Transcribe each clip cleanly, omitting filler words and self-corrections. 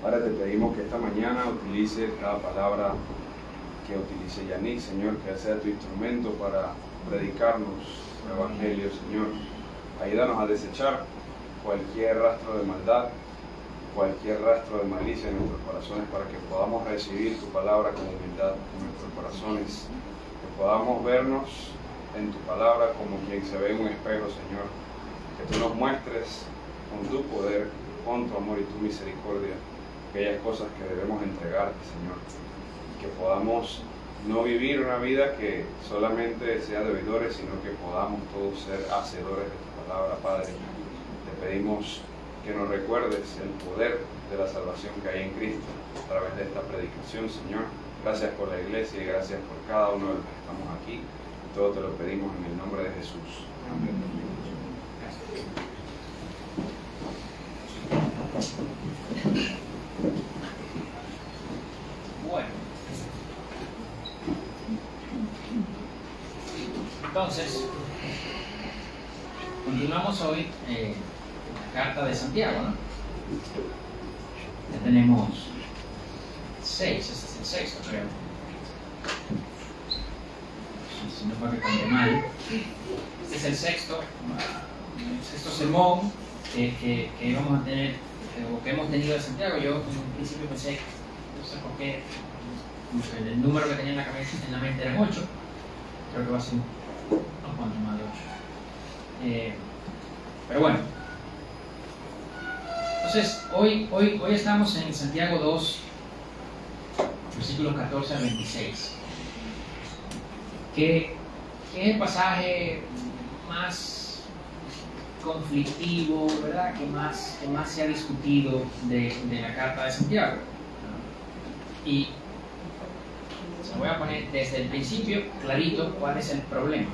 Ahora te pedimos que esta mañana utilices cada palabra que utilice Yannick, Señor, que sea tu instrumento para predicarnos el Evangelio, Señor. Ayúdanos a desechar cualquier rastro de maldad, cualquier rastro de malicia en nuestros corazones, para que podamos recibir tu palabra con humildad en nuestros corazones, que podamos vernos en tu palabra como quien se ve en un espejo, Señor, que tú nos muestres con tu poder, con tu amor y tu misericordia aquellas cosas que debemos entregarte, Señor, y que podamos no vivir una vida que solamente sea de oidores, sino que podamos todos ser hacedores de tu palabra, Padre. Te pedimos que nos recuerdes el poder de la salvación que hay en Cristo a través de esta predicación, Señor. Gracias por la iglesia y gracias por cada uno de los que estamos aquí. Y todo te lo pedimos en el nombre de Jesús. Amén. Bueno, entonces continuamos hoy la carta de Santiago, ¿no? Ya tenemos 6, este es el sexto, creo. Si no fue que conté mal, este es el sexto sermón que vamos a tener, o que hemos tenido de Santiago. Yo en un principio pensé, no sé por qué, el número que tenía en la cabeza, en la mente eran 8, creo que va a ser unos cuantos más de 8. Pero bueno, entonces hoy estamos en Santiago 2, versículos 14 al 26, que es el pasaje más conflictivo, ¿verdad? Que más se ha discutido de la carta de Santiago. Y se voy a poner desde el principio clarito cuál es el problema.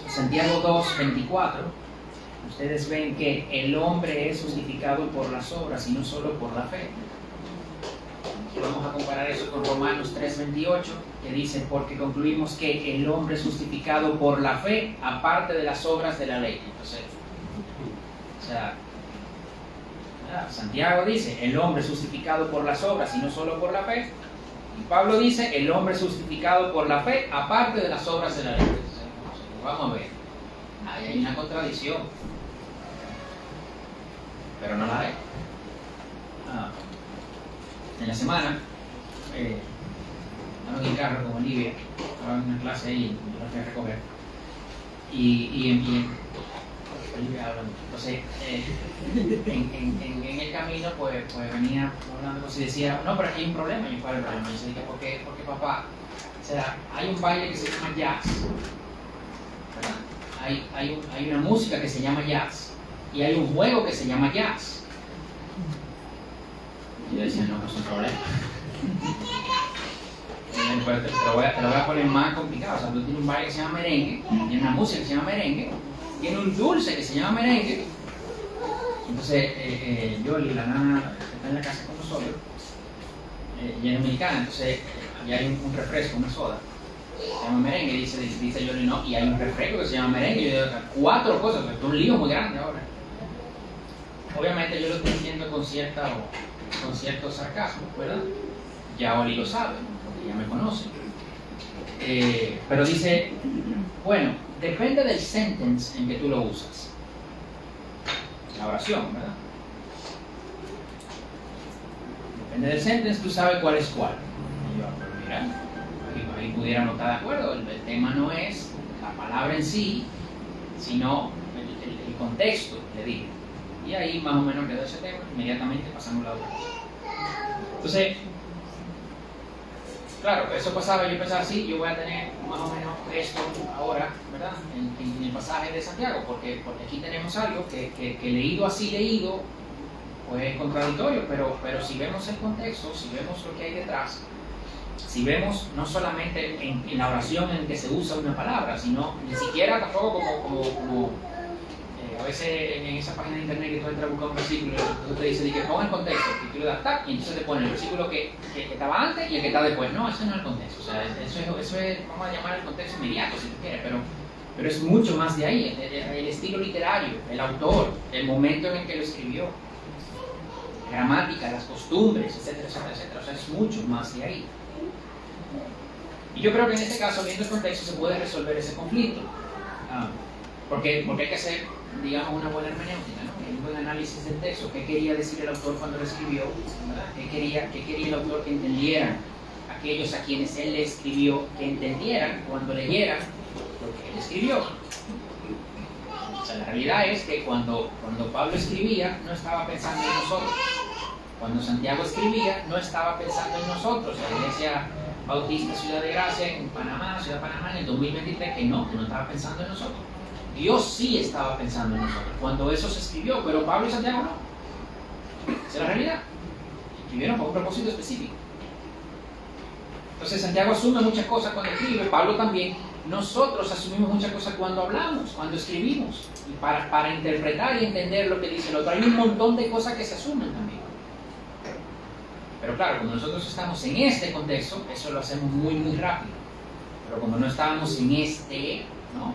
Santiago 2:24, ustedes ven que el hombre es justificado por las obras y no solo por la fe. Y vamos a comparar eso con Romanos 3:28, que dice: porque concluimos que el hombre es justificado por la fe, aparte de las obras de la ley. Entonces, Santiago dice: el hombre es justificado por las obras y no solo por la fe. Y Pablo dice: el hombre es justificado por la fe, aparte de las obras de la ley. Entonces, vamos a ver, ahí hay una contradicción, pero no la hay. En la semana, ando en el carro con Olivia, estaba en una clase ahí, yo la fui a recoger, y Olivia hablando. Entonces, en el camino, pues venía hablando cosas y decía: no, pero aquí hay un problema. Y ¿cuál es el problema? Y yo dije: ¿por qué, papá? O sea, hay un baile que se llama jazz, ¿verdad? Hay una música que se llama jazz, y hay un juego que se llama jazz. Y yo decía: no, pues es un problema. Te lo voy a poner más complicado. O sea, tú tienes un baile que se llama merengue, tienes una música que se llama merengue, tiene un dulce que se llama merengue. Entonces, Yoli, la nana que está en la casa con nosotros, ella es dominicana, entonces ya hay un refresco, una soda, se llama merengue, dice Yoli, no, y hay un refresco que se llama merengue. Y yo digo: 4 cosas, esto es un lío muy grande ahora. Obviamente yo lo estoy diciendo con cierto sarcasmo, ¿verdad? Ya Oli lo sabe, porque ya me conoce. Pero dice: bueno, depende del sentence en que tú lo usas. La oración, ¿verdad? Depende del sentence, tú sabes cuál es cuál. Y yo: pero mira, ahí pudiera no estar de acuerdo. El tema no es la palabra en sí, sino el contexto, le dije. Y ahí más o menos quedó ese tema. Inmediatamente pasamos a la otra. Entonces, claro, eso pasaba, yo pensaba: sí, yo voy a tener más o menos esto ahora, ¿verdad? En el pasaje de Santiago, porque aquí tenemos algo que leído, pues es contradictorio, pero si vemos el contexto, si vemos lo que hay detrás, si vemos no solamente en la oración en que se usa una palabra, sino ni siquiera tampoco como a veces en esa página de internet que tú entras a buscar un versículo, entonces te dice que ponga el contexto, y tú le das tap, y entonces te pone el versículo que estaba antes y el que está después. No, eso no es el contexto. O sea, eso es, vamos a llamar el contexto inmediato si tú quieres, pero es mucho más de ahí, el estilo literario, el autor, el momento en el que lo escribió. gramática, las costumbres, etcétera, etcétera, etcétera. O sea, es mucho más de ahí. Y yo creo que en este caso, viendo el contexto, se puede resolver ese conflicto. Porque hay que hacer, digamos, una buena hermenéutica, ¿no? Un buen análisis del texto. ¿Qué quería decir el autor cuando lo escribió? ¿Verdad? ¿Qué quería el autor que entendieran aquellos a quienes él le escribió, que entendieran cuando leyeran lo que él escribió? O sea, la realidad es que cuando Pablo escribía, no estaba pensando en nosotros. Cuando Santiago escribía, no estaba pensando en nosotros. La Iglesia Bautista Ciudad de Gracia en Panamá, Ciudad de Panamá, en el 2023, que no estaba pensando en nosotros. Dios sí estaba pensando en nosotros cuando eso se escribió, pero Pablo y Santiago no. Esa es la realidad. Escribieron con un propósito específico. Entonces Santiago asume muchas cosas cuando escribe, Pablo también. Nosotros asumimos muchas cosas cuando hablamos, cuando escribimos, y para interpretar y entender lo que dice el otro. Hay un montón de cosas que se asumen también. Pero claro, como nosotros estamos en este contexto, eso lo hacemos muy, muy rápido. Pero como no estábamos en este, ¿no?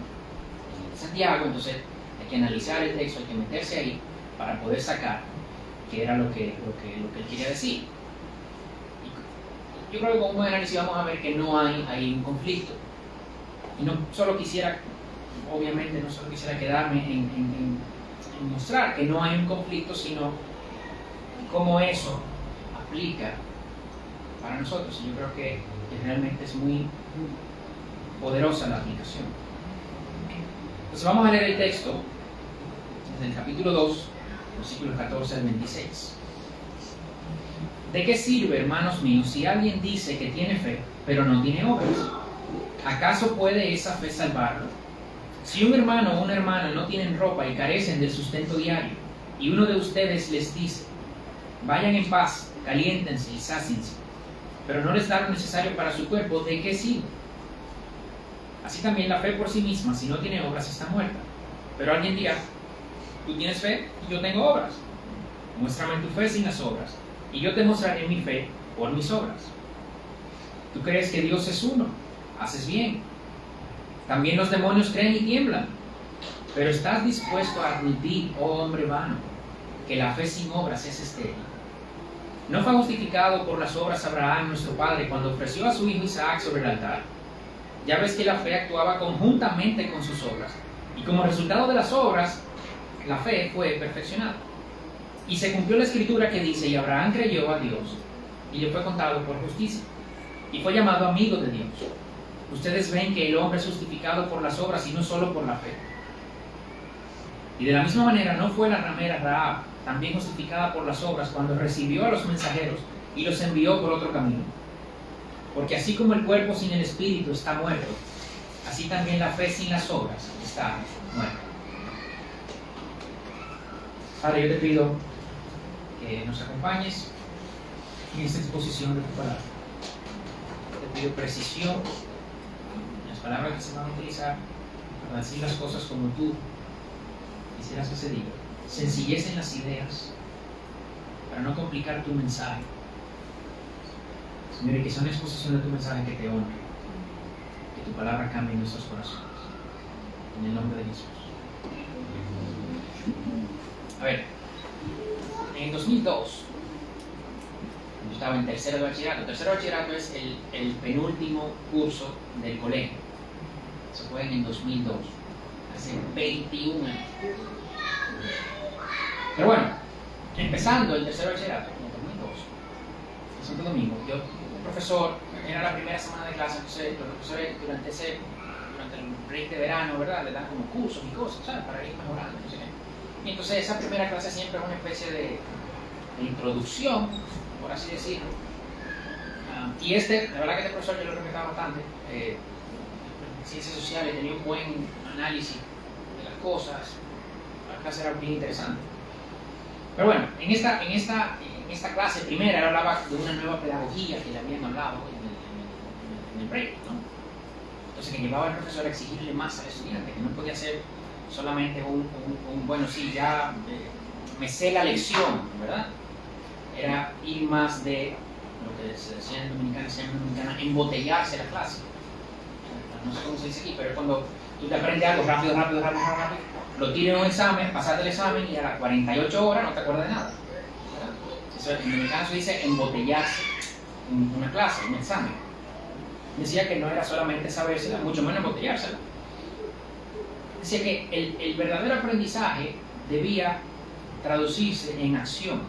En Santiago, entonces hay que analizar el texto, hay que meterse ahí para poder sacar qué era lo que él quería decir. Y yo creo que con un buen análisis vamos a ver que no hay un conflicto. Y no solo quisiera, obviamente, no solo quisiera quedarme en mostrar que no hay un conflicto, sino cómo eso aplica para nosotros. Y yo creo que realmente es muy poderosa la aplicación. Entonces vamos a leer el texto desde el capítulo 2, versículos 14 al 26. ¿De qué sirve, hermanos míos, si alguien dice que tiene fe, pero no tiene obras? ¿Acaso puede esa fe salvarlo? Si un hermano o una hermana no tienen ropa y carecen del sustento diario, y uno de ustedes les dice, vayan en paz, caliéntense y sáciense, pero no les da lo necesario para su cuerpo, ¿de qué sirve? Así también la fe por sí misma, si no tiene obras, está muerta. Pero alguien dirá, tú tienes fe y yo tengo obras. Muéstrame tu fe sin las obras, y yo te mostraré mi fe por mis obras. ¿Tú crees que Dios es uno? Haces bien. También los demonios creen y tiemblan. Pero ¿estás dispuesto a admitir, oh hombre vano, que la fe sin obras es estéril? ¿No fue justificado por las obras Abraham, nuestro padre, cuando ofreció a su hijo Isaac sobre el altar? Ya ves que la fe actuaba conjuntamente con sus obras, y como resultado de las obras, la fe fue perfeccionada. Y se cumplió la escritura que dice, y Abraham creyó a Dios, y le fue contado por justicia, y fue llamado amigo de Dios. Ustedes ven que el hombre es justificado por las obras y no solo por la fe. Y de la misma manera no fue la ramera Rahab también justificada por las obras cuando recibió a los mensajeros y los envió por otro camino. Porque así como el cuerpo sin el espíritu está muerto, así también la fe sin las obras está muerta. Padre, yo te pido que nos acompañes en esta exposición de tu palabra. Te pido precisión en las palabras que se van a utilizar para decir las cosas como tú quisieras que se diga. Sencillez en las ideas para no complicar tu mensaje. Señor, y que sea una exposición de tu mensaje que te honre, que tu palabra cambie en nuestros corazones. En el nombre de Jesús. A ver, en 2002, yo estaba en tercero de bachillerato. Tercero de bachillerato es el penúltimo curso del colegio. Eso fue en el 2002, hace 21 años. Pero bueno, empezando el tercero de bachillerato, en el 2002, en Santo Domingo, el profesor, era la primera semana de clase, entonces los profesores durante el break de verano, ¿verdad? Le dan como cursos y cosas, ¿sabes? Para ir mejorando, no sé qué. Y entonces esa primera clase siempre es una especie de introducción, por así decirlo. Y la verdad que este profesor yo lo respetaba bastante, ciencias sociales, tenía un buen análisis de las cosas, la clase era bien interesante. Pero bueno, en esta clase primera él hablaba de una nueva pedagogía que le habían hablado en el break, ¿no? Entonces que llevaba al profesor a exigirle más al estudiante, que no podía ser solamente un bueno, sí, ya me sé la lección, ¿verdad? Era ir más de lo que se decía en Dominicana, embotellarse la clase. No sé cómo se dice aquí, pero cuando tú te aprendes algo rápido, lo tiras en un examen, pasaste el examen y a las 48 horas no te acuerdas de nada, ¿verdad? En dominicano se dice embotellarse en una clase, en un examen. Decía que no era solamente sabérsela, mucho menos embotellársela. Decía que el verdadero aprendizaje debía traducirse en acción.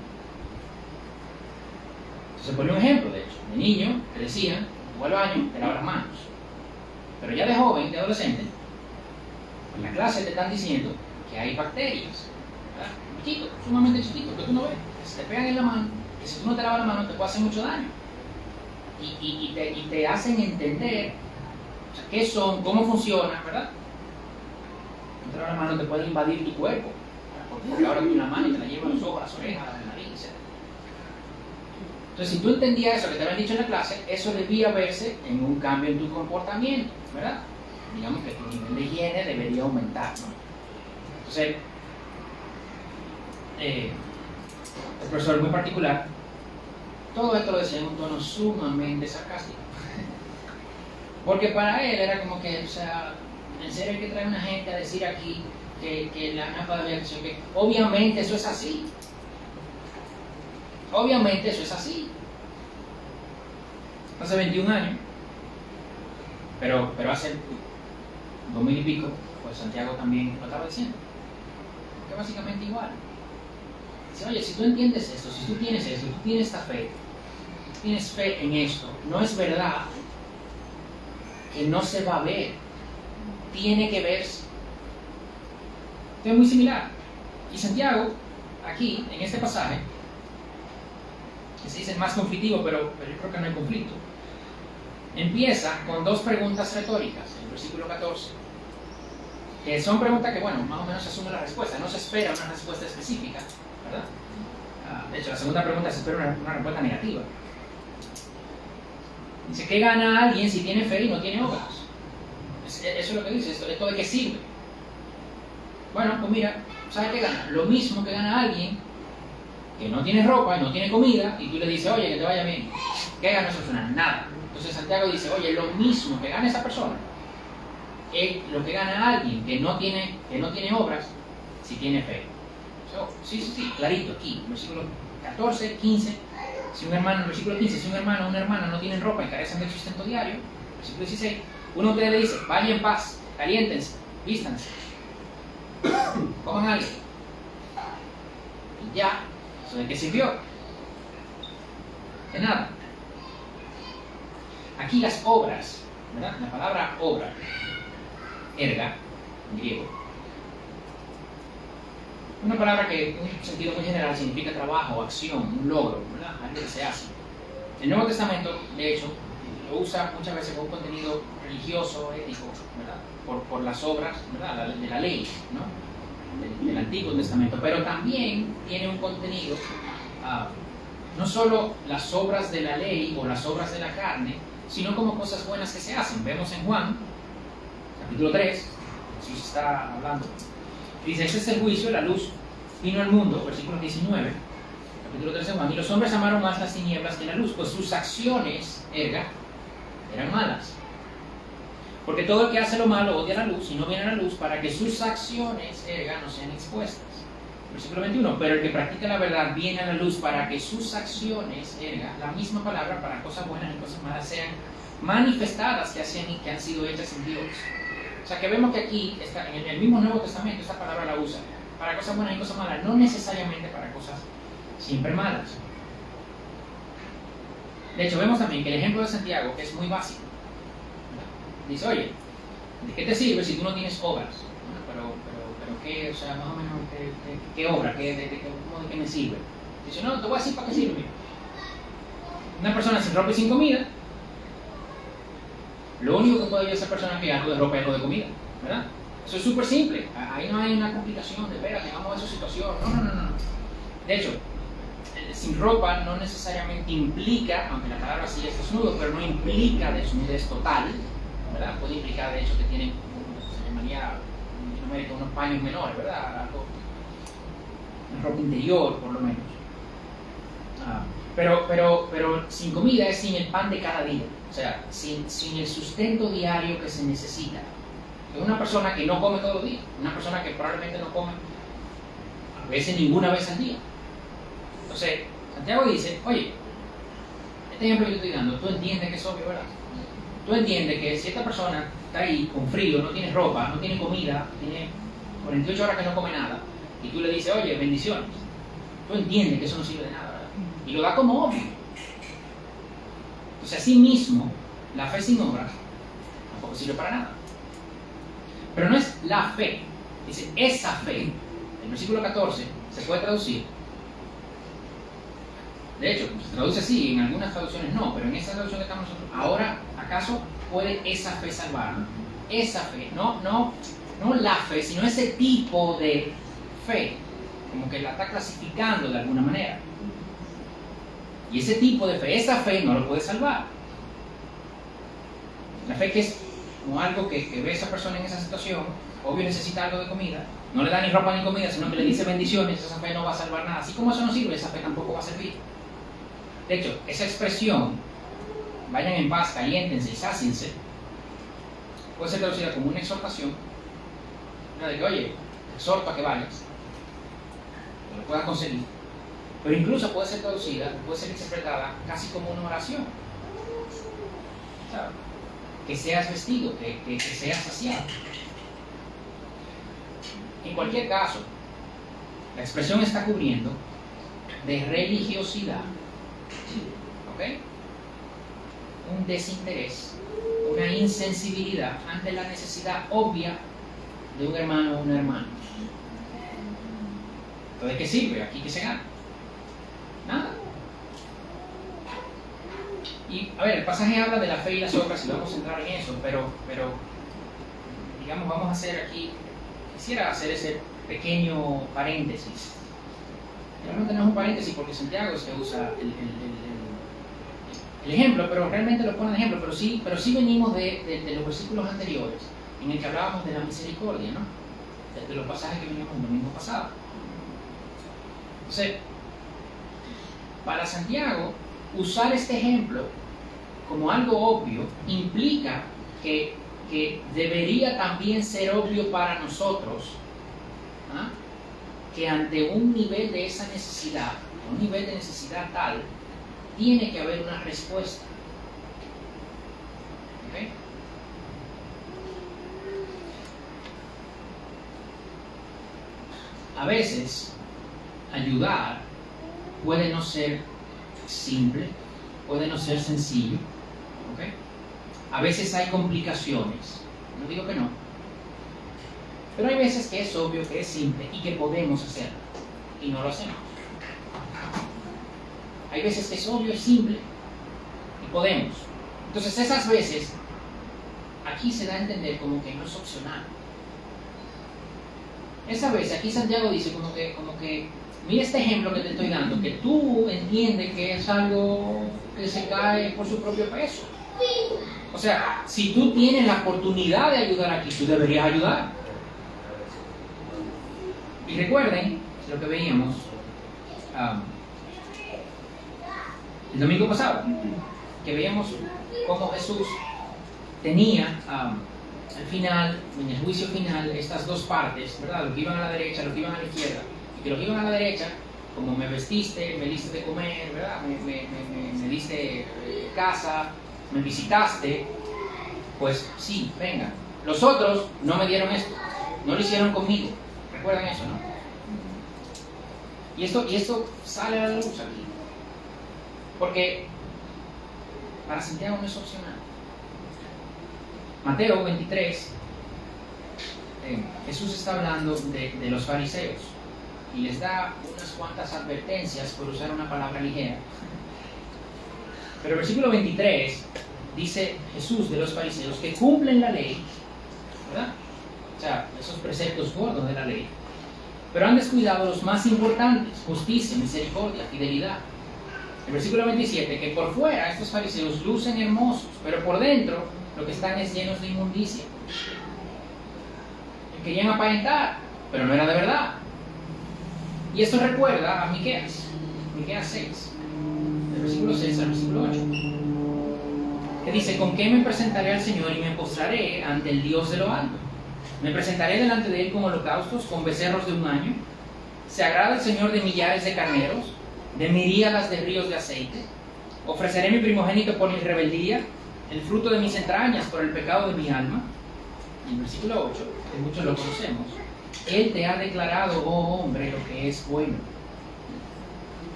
Se ponía un ejemplo, de hecho, de niño te decían, tú al baño, te lavas las manos. Pero ya de joven, de adolescente, en la clase te están diciendo que hay bacterias, ¿verdad? Chiquitos, sumamente chiquitos, que tú no ves, que se te pegan en la mano, que si tú no te lavas la mano te puede hacer mucho daño. Y te hacen entender, o sea, qué son, cómo funcionan, ¿verdad? No te lavas la mano, te pueden invadir tu cuerpo, porque ahora tú la mano y te la llevas a los ojos, a las orejas, a la nariz, etc. Entonces, si tú entendías eso que te habían dicho en la clase, eso debía verse en un cambio en tu comportamiento, ¿verdad? Digamos que tu nivel de higiene debería aumentar, ¿no? Entonces, el profesor muy particular, todo esto lo decía en un tono sumamente sarcástico. Porque para él era como que, o sea, en serio hay que traer una gente a decir aquí que la NAPA de acción, que obviamente eso es así. Obviamente eso es así. Hace 21 años, pero hace 2000 y pico, pues Santiago también lo estaba diciendo. Que básicamente igual. Dice, oye, si tú entiendes esto, si tú tienes esto, tú tienes esta fe, tienes fe en esto, no es verdad que no se va a ver, tiene que verse. Esto es muy similar. Y Santiago, aquí, en este pasaje, que se dice más conflictivo, pero yo creo que no hay conflicto, empieza con dos preguntas retóricas, en el versículo 14, que son preguntas que, bueno, más o menos se asume la respuesta, no se espera una respuesta específica, ¿verdad? De hecho, la segunda pregunta se espera una respuesta negativa. Dice, ¿qué gana alguien si tiene fe y no tiene obras? Eso es lo que dice, ¿esto de qué sirve? Bueno, pues mira, ¿sabes qué gana? Lo mismo que gana alguien que no tiene ropa y no tiene comida, y tú le dices, oye, que te vaya bien. ¿Qué gana? Eso suena nada. Entonces Santiago dice, oye, lo mismo que gana esa persona es lo que gana alguien que no tiene obras si tiene fe. Sí, clarito, aquí, versículo 14, 15, si un hermano, versículo 15, si un hermano o una hermana no tienen ropa y carecen del sustento diario, versículo 16, uno de ustedes le dice, vaya en paz, caliéntense, vístanse, coman algo. Y ya, ¿eso de qué sirvió? De nada. Aquí las obras, ¿verdad? La palabra obra, erga, en griego, una palabra que en un sentido muy general significa trabajo, acción, un logro, ¿verdad? Algo que se hace. El Nuevo Testamento, de hecho, lo usa muchas veces con un contenido religioso, ético, ¿verdad? Por las obras, ¿verdad? De la ley, ¿no? Del Antiguo Testamento, pero también tiene un contenido, no solo las obras de la ley o las obras de la carne, sino como cosas buenas que se hacen. Vemos en Juan, capítulo 3, Jesús está hablando. Dice, este es el juicio, la luz vino al mundo, versículo 19, capítulo 3 de Juan, y los hombres amaron más las tinieblas que la luz, pues sus acciones, erga, eran malas. Porque todo el que hace lo malo odia la luz y no viene a la luz para que sus acciones, erga, no sean expuestas. Versículo 21, pero el que practica la verdad viene a la luz para que sus acciones, erga, la misma palabra para cosas buenas y cosas malas, sean manifestadas que han sido hechas en Dios. O sea que vemos que aquí, en el mismo Nuevo Testamento, esta palabra la usa para cosas buenas y cosas malas, no necesariamente para cosas siempre malas. De hecho, vemos también que el ejemplo de Santiago es muy básico. Dice, oye, ¿de qué te sirve si tú no tienes obras? Pero ¿qué? O sea, más o menos, ¿qué obra? ¿De qué me sirve? Dice, no, te voy a decir para qué sirve. Una persona sin ropa y sin comida, lo único que puede ayudar a esa persona es que algo de ropa y algo de comida, ¿verdad? Eso es súper simple. Ahí no hay una complicación de, espérate, vamos a esa situación. No. De hecho, sin ropa no necesariamente implica, aunque la palabra sí es desnudo, pero no implica desnudez total, ¿verdad? Puede implicar, de hecho, que tienen, se llamaría en Latinoamérica, unos paños menores, ¿verdad? Algo, una ropa interior, por lo menos. Pero sin comida es sin el pan de cada día. O sea, sin el sustento diario que se necesita. Es una persona que no come todos los días, una persona que probablemente no come a veces ninguna vez al día. Entonces, Santiago dice, oye, este ejemplo que yo estoy dando, tú entiendes que es obvio, ¿verdad? Tú entiendes que si esta persona está ahí con frío, no tiene ropa, no tiene comida, tiene 48 horas que no come nada, y tú le dices, oye, bendiciones, tú entiendes que eso no sirve de nada, ¿verdad? Y lo da como obvio. Entonces, así mismo, la fe sin obra tampoco sirve para nada. Pero no es la fe, dice esa fe. El versículo 14 se puede traducir. De hecho, se traduce así, en algunas traducciones no, pero en esta traducción que estamos nosotros, ahora, ¿acaso puede esa fe salvarnos? Esa fe, no la fe, sino ese tipo de fe, como que la está clasificando de alguna manera. Y ese tipo de fe, esa fe no lo puede salvar. La fe que es como algo que ve a esa persona en esa situación, obvio necesita algo de comida, no le da ni ropa ni comida, sino que le dice bendiciones, esa fe no va a salvar nada. Así como eso no sirve, esa fe tampoco va a servir. De hecho, esa expresión, vayan en paz, caliéntense y sáciense, puede ser traducida como una exhortación, de que, oye, exhorto a que vayas, que lo puedas conseguir. Pero incluso puede ser traducida, puede ser interpretada casi como una oración. ¿Sabes? Que seas vestido, que seas saciado. En cualquier caso, la expresión está cubriendo de religiosidad, ¿ok? Un desinterés, una insensibilidad ante la necesidad obvia de un hermano o una hermana. Entonces, ¿qué sirve? Aquí que se gana. Nada. Y, a ver, el pasaje habla de la fe y las obras y vamos a entrar en eso, pero digamos, vamos a hacer aquí, quisiera hacer ese pequeño paréntesis. Ya no tenemos un paréntesis porque Santiago es que usa el ejemplo, pero realmente lo pone de ejemplo, pero sí venimos de los versículos anteriores, en el que hablábamos de la misericordia, ¿no? De los pasajes que veníamos el domingo pasado. Entonces, para Santiago, usar este ejemplo como algo obvio implica que debería también ser obvio para nosotros, ¿ah? Que ante un nivel de esa necesidad, un nivel de necesidad tal, tiene que haber una respuesta. ¿Okay? A veces, ayudar puede no ser simple, puede no ser sencillo, ¿okay? A veces hay complicaciones, no digo que no, pero hay veces que es obvio, que es simple y que podemos hacerlo, y no lo hacemos. Hay veces que es obvio, es simple y podemos. Entonces esas veces, aquí se da a entender como que no es opcional. Esa vez, aquí Santiago dice como que mira este ejemplo que te estoy dando, que tú entiendes que es algo que se cae por su propio peso. O sea, si tú tienes la oportunidad de ayudar aquí, tú deberías ayudar. Y recuerden lo que veíamos el domingo pasado, que veíamos cómo Jesús tenía al final, en el juicio final, estas dos partes, ¿verdad? Los que iban a la derecha, los que iban a la izquierda. Y que los que iban a la derecha, como me vestiste, me diste de comer, ¿verdad? Me diste casa, me visitaste, pues sí, venga. Los otros no me dieron esto, no lo hicieron conmigo. ¿Recuerdan eso, no? Y esto sale a la luz aquí. Porque para Santiago no es opcional. Mateo 23, Jesús está hablando de los fariseos y les da unas cuantas advertencias por usar una palabra ligera. Pero el versículo 23 dice Jesús de los fariseos que cumplen la ley, ¿verdad? O sea, esos preceptos gordos de la ley, pero han descuidado los más importantes: justicia, misericordia, fidelidad. El versículo 27, que por fuera estos fariseos lucen hermosos, pero por dentro lo que están es llenos de inmundicia. Querían aparentar, pero no era de verdad. Y esto recuerda a Miqueas 6, del versículo 6 al versículo 8, que dice: ¿con qué me presentaré al Señor y me postraré ante el Dios de lo alto? Me presentaré delante de Él con holocaustos, con becerros de un año. ¿Se agrada el Señor de millares de carneros? de miríadas de ríos de aceite. Ofreceré mi primogénito por mi rebeldía, el fruto de mis entrañas por el pecado de mi alma. Y el versículo 8, que muchos lo conocemos. Él te ha declarado, oh hombre, lo que es bueno.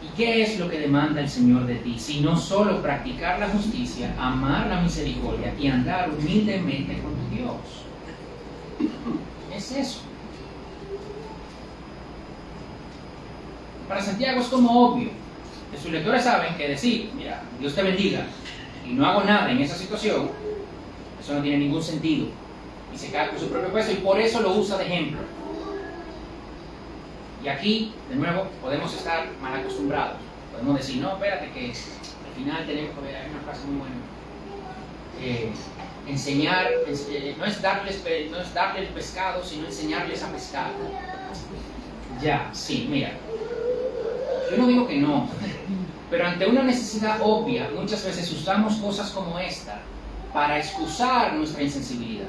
¿Y qué es lo que demanda el Señor de ti? Sino solo practicar la justicia, amar la misericordia y andar humildemente con tu Dios. Es eso. Para Santiago es como obvio. Que sus lectores saben que decir, mira, Dios te bendiga, y no hago nada en esa situación, eso no tiene ningún sentido. Y se cae por su propio peso y por eso lo usa de ejemplo. Y aquí, de nuevo, podemos estar mal acostumbrados. Podemos decir, no, espérate, que al final tenemos que ver, hay una frase muy buena. Enseñar, no es darles el pescado, sino enseñarles a pescar. Ya, sí, mira. Yo no digo que no, pero ante una necesidad obvia, muchas veces usamos cosas como esta para excusar nuestra insensibilidad.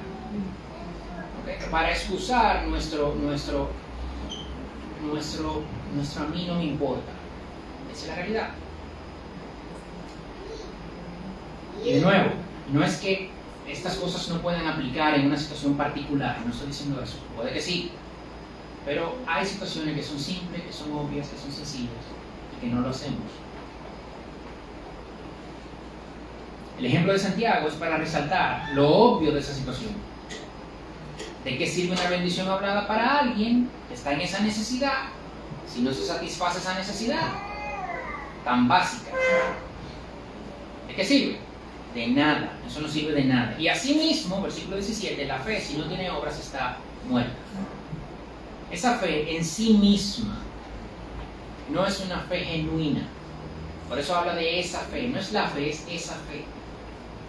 ¿Okay? Para excusar nuestro a mí no me importa. Esa es la realidad. Y de nuevo, no es que estas cosas no puedan aplicar en una situación particular, no estoy diciendo eso, puede que sí, pero hay situaciones que son simples, que son obvias, que son sencillas y que no lo hacemos. El ejemplo de Santiago es para resaltar lo obvio de esa situación. ¿De qué sirve una bendición hablada para alguien que está en esa necesidad si no se satisface esa necesidad tan básica? ¿De qué sirve? De nada, eso no sirve de nada. Y asimismo, versículo 17, la fe si no tiene obras está muerta. Esa fe en sí misma no es una fe genuina. Por eso habla de esa fe, no es la fe, es esa fe.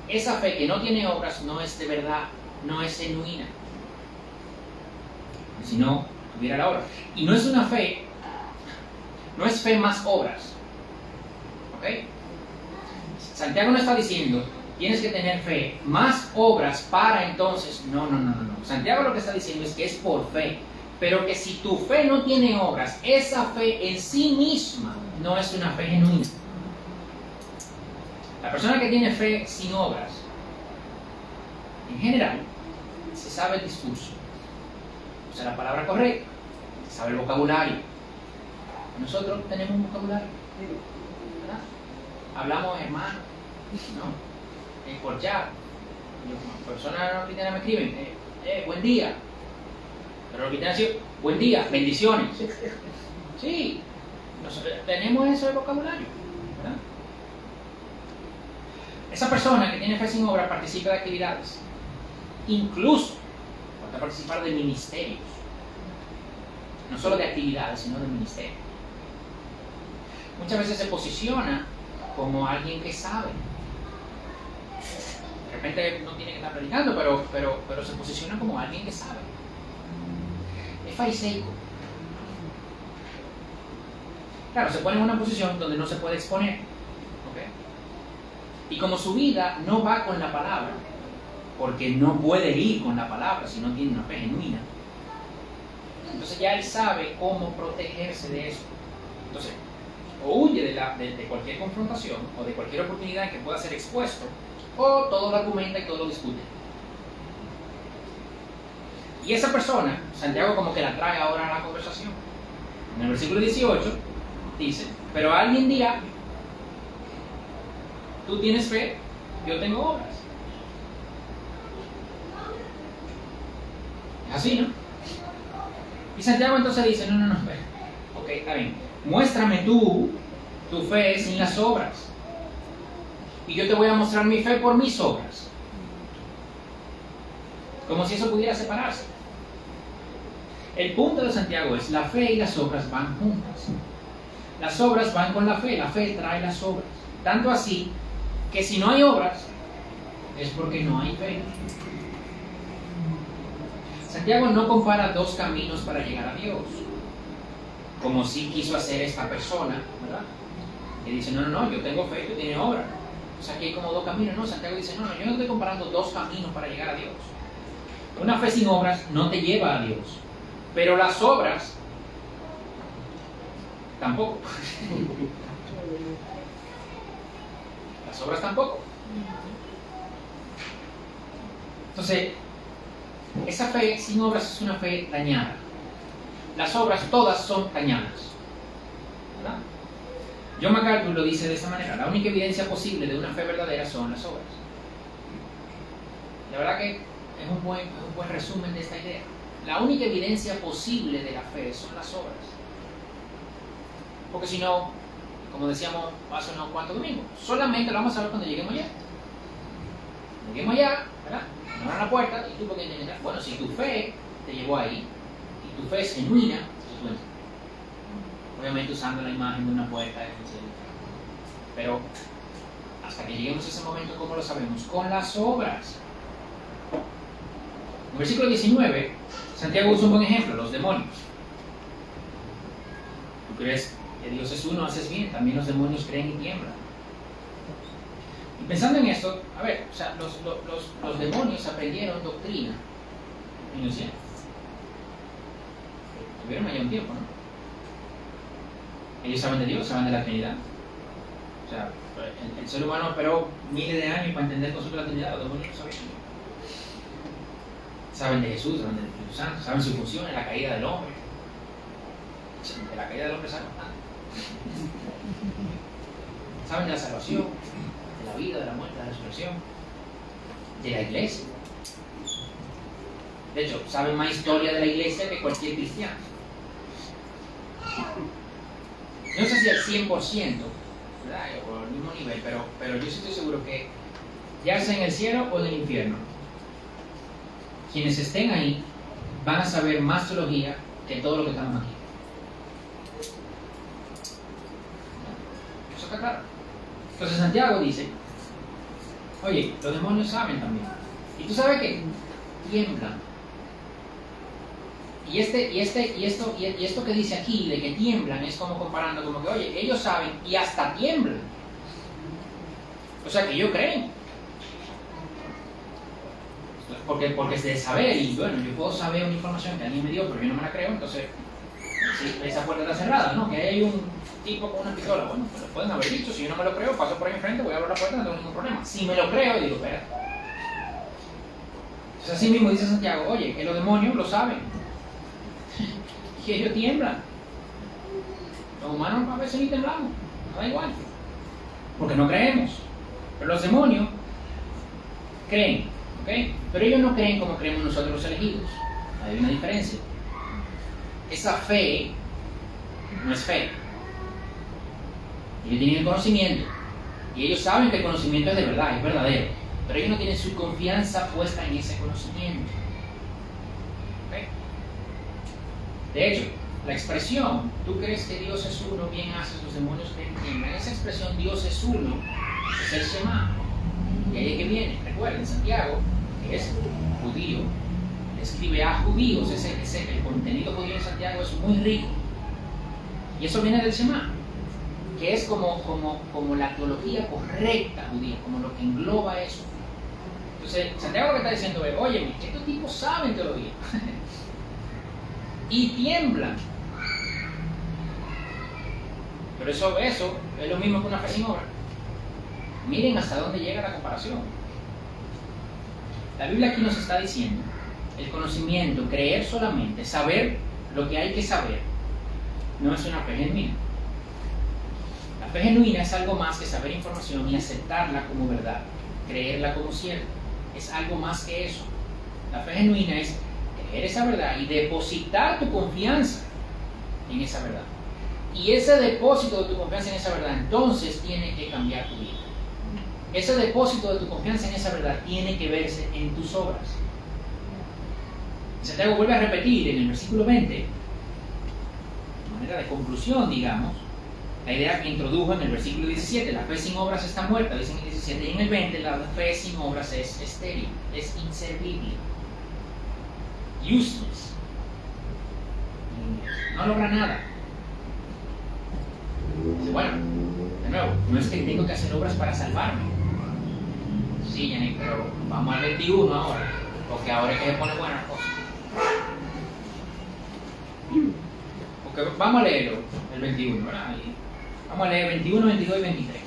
Esa fe que no tiene obras no es de verdad, no es genuina. Si no, tuviera la obra. Y no es una fe, no es fe más obras. ¿Ok? Santiago no está diciendo, tienes que tener fe más obras para entonces. No. Santiago lo que está diciendo es que es por fe. Pero que si tu fe no tiene obras, esa fe en sí misma no es una fe genuina. La persona que tiene fe sin obras, en general, se sabe el discurso, usa la palabra correcta, se sabe el vocabulario. Nosotros tenemos un vocabulario, ¿verdad? Hablamos hermano, ¿no? Por chat. Personas no cristianas me escriben, buen día. Pero los cristianos dicen, buen día, bendiciones. Sí, nosotros tenemos eso de vocabulario, ¿verdad? Esa persona que tiene fe sin obra participa de actividades, incluso puede participar de ministerios, no solo de actividades, sino de ministerios. Muchas veces se posiciona como alguien que sabe. De repente no tiene que estar predicando, pero se posiciona como alguien que sabe. Es fariseico. Claro, se pone en una posición donde no se puede exponer. ¿Okay? Y como su vida no va con la palabra, porque no puede ir con la palabra si no tiene una fe genuina, entonces ya él sabe cómo protegerse de eso. Entonces, o huye de cualquier confrontación o de cualquier oportunidad en que pueda ser expuesto, o todo lo argumenta y todo lo discute. Y esa persona, Santiago como que la trae ahora a la conversación. En el versículo 18 dice, pero alguien dirá, tú tienes fe, yo tengo obras. Es así, ¿no? Y Santiago entonces dice, no, espera. Ok, está bien. Muéstrame tú tu fe sin las obras. Y yo te voy a mostrar mi fe por mis obras. Como si eso pudiera separarse. El punto de Santiago es, la fe y las obras van juntas. Las obras van con la fe trae las obras. Tanto así, que si no hay obras, es porque no hay fe. Santiago no compara dos caminos para llegar a Dios, como sí quiso hacer esta persona, ¿verdad? Y dice, no, yo tengo fe, tú tienes obra. O sea, aquí hay como dos caminos. No, Santiago dice, no, yo no estoy comparando dos caminos para llegar a Dios. Una fe sin obras no te lleva a Dios. Pero las obras tampoco. Las obras tampoco. Entonces, esa fe sin obras es una fe dañada. Las obras todas son dañadas, ¿verdad? John MacArthur lo dice de esta manera: la única evidencia posible de una fe verdadera son las obras. La verdad que es un buen resumen de esta idea. La única evidencia posible de la fe son las obras. Porque si no, como decíamos hace unos cuantos domingos, solamente lo vamos a ver cuando lleguemos allá. Lleguemos allá, ¿verdad? Nos abran la puerta y tú porque entender. Bueno, si tu fe te llevó ahí y tu fe es genuina, tú entras. Obviamente usando la imagen de una puerta, pero hasta que lleguemos a ese momento, ¿cómo lo sabemos? Con las obras. En el versículo 19, Santiago usa un buen ejemplo: los demonios. ¿Tú crees que Dios es uno? Haces bien. También los demonios creen y tiemblan. Y pensando en esto, a ver, o sea, los demonios aprendieron doctrina en los cielos. Tuvieron allá un tiempo, ¿no? Ellos saben de Dios, saben de la Trinidad. O sea, el ser humano esperó miles de años para entender cosas de la Trinidad. Los demonios no sabían. Saben de Jesús, saben del Espíritu Santo, saben su función en la caída del hombre. De la caída del hombre saben nada. Saben de la salvación, de la vida, de la muerte, de la resurrección, de la iglesia. De hecho, saben más historia de la iglesia que cualquier cristiano. No sé si al 100%, ¿verdad? O al mismo nivel, pero yo sí estoy seguro que ya sea en el cielo o en el infierno, quienes estén ahí van a saber más teología que todo lo que estamos aquí. Eso está claro. Entonces Santiago dice: oye, los demonios saben también. Y tú sabes que tiemblan. Y esto que dice aquí de que tiemblan es como comparando, como que, oye, ellos saben y hasta tiemblan. O sea que ellos creen. Porque es de saber, y bueno, yo puedo saber una información que alguien me dio, pero yo no me la creo, entonces sí, esa puerta está cerrada, ¿no? Que hay un tipo con una pistola, bueno, pues lo pueden haber dicho. Si yo no me lo creo, paso por ahí enfrente, voy a abrir la puerta, no tengo ningún problema. Si me lo creo, digo, espera. Entonces así mismo dice Santiago: oye, que los demonios lo saben, que ellos tiemblan. Los humanos a veces ni temblamos, no da igual, porque no creemos. Pero los demonios creen, ¿ok? Pero ellos no creen como creemos nosotros los elegidos. Hay una diferencia. Esa fe no es fe. Ellos tienen el conocimiento y ellos saben que el conocimiento es de verdad, es verdadero, pero ellos no tienen su confianza puesta en ese conocimiento. ¿Okay? De hecho, la expresión "tú crees que Dios es uno, bien haces, los demonios creen que tiemblan", esa expresión "Dios es uno" es el Shema. Y ahí es que viene. Recuerden, Santiago, que es judío, escribe a judíos. El contenido judío de Santiago es muy rico. Y eso viene del Shema, que es como la teología correcta judía, como lo que engloba eso. Entonces, Santiago lo que está diciendo es: oye, estos tipos saben teología y tiemblan. Pero eso es lo mismo que una fe sin obra. Miren hasta dónde llega la comparación. La Biblia aquí nos está diciendo: el conocimiento, creer solamente, saber lo que hay que saber, no es una fe genuina. La fe genuina es algo más que saber información y aceptarla como verdad, creerla como cierta. Es algo más que eso. La fe genuina es creer esa verdad y depositar tu confianza en esa verdad. Y ese depósito de tu confianza en esa verdad entonces tiene que cambiar tu vida. Ese depósito de tu confianza en esa verdad tiene que verse en tus obras. Santiago vuelve a repetir en el versículo 20, de manera de conclusión, digamos, la idea que introdujo en el versículo 17: la fe sin obras está muerta, dice en el 17, y en el 20, la fe sin obras es estéril, es inservible, useless, no logra nada. Dice, bueno, de nuevo, no es que tengo que hacer obras para salvarme. Sí, Yannick, pero vamos al 21 ahora, porque ahora es que se pone buena cosa. Okay, vamos a leerlo, el 21, ¿verdad? Vamos a leer 21, 22 y 23.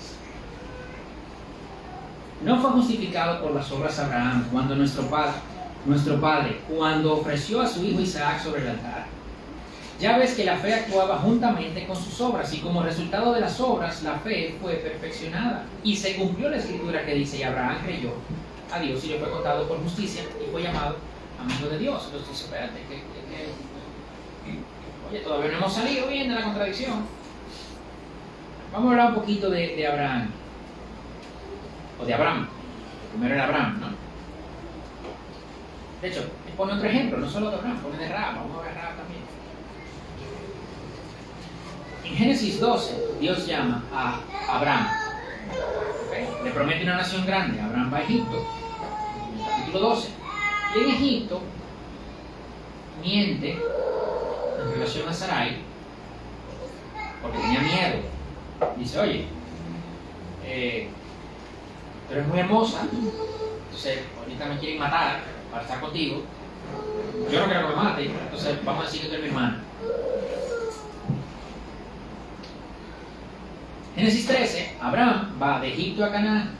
No fue justificado por las obras Abraham cuando nuestro padre, cuando ofreció a su hijo Isaac sobre el altar. Ya ves que la fe actuaba juntamente con sus obras, y como resultado de las obras, la fe fue perfeccionada. Y se cumplió la escritura que dice: y Abraham creyó a Dios y le fue contado por justicia, y fue llamado amigo de Dios. Entonces dice, espérate, oye, todavía no hemos salido bien de la contradicción. Vamos a hablar un poquito de Abraham. O de Abraham. Primero era Abraham, ¿no? De hecho, pone otro ejemplo, no solo de Abraham, pone de Rahab. Vamos a ver Rahab también. En Génesis 12, Dios llama a Abraham. ¿Okay? Le promete una nación grande. Abraham va a Egipto. En el capítulo 12. Y en Egipto miente en relación a Sarai porque tenía miedo. Dice, oye, tú eres muy hermosa, entonces ahorita me quieren matar para estar contigo. Yo no quiero que me maten, entonces vamos a decir que tú eres mi hermana. Génesis 13, Abraham va de Egipto a Canaán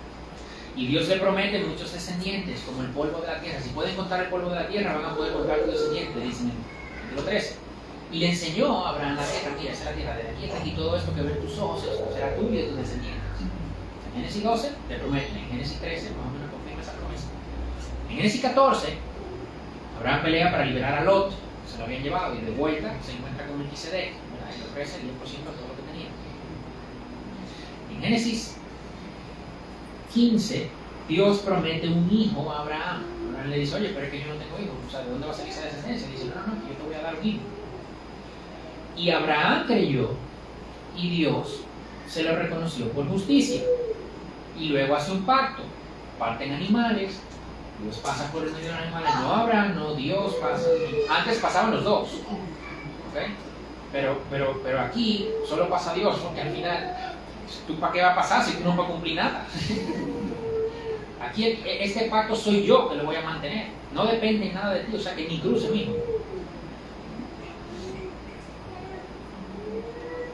y Dios le promete muchos descendientes, como el polvo de la tierra. Si pueden contar el polvo de la tierra, van a poder contar tus descendientes, dicen en el capítulo 13. Y le enseñó a Abraham la tierra: mira, esa es la tierra, de aquí hasta aquí todo esto que ven tus ojos será tuyo y de tus descendientes. En Génesis 12 le prometen, en Génesis 13 más o menos confirma esa promesa. En Génesis 14, Abraham pelea para liberar a Lot, se lo habían llevado, y de vuelta se encuentra con Melquisedec, y le ofrece el 10% de todo lo que tenía. En Génesis 15, Dios promete un hijo a Abraham. Abraham le dice, oye, pero es que yo no tengo hijos, o sea, ¿de dónde va a salir esa descendencia? Dice, no, yo te voy a dar un hijo. Y Abraham creyó, y Dios se lo reconoció por justicia. Y luego hace un pacto, parten animales, Dios pasa por el medio de los animales, no Abraham, no Dios pasa. Antes pasaban los dos, ¿okay? Pero aquí solo pasa Dios, porque al final, ¿tú para qué va a pasar si tú no vas a cumplir nada? Aquí este pacto soy yo que lo voy a mantener, no depende nada de ti, o sea que ni cruce mismo.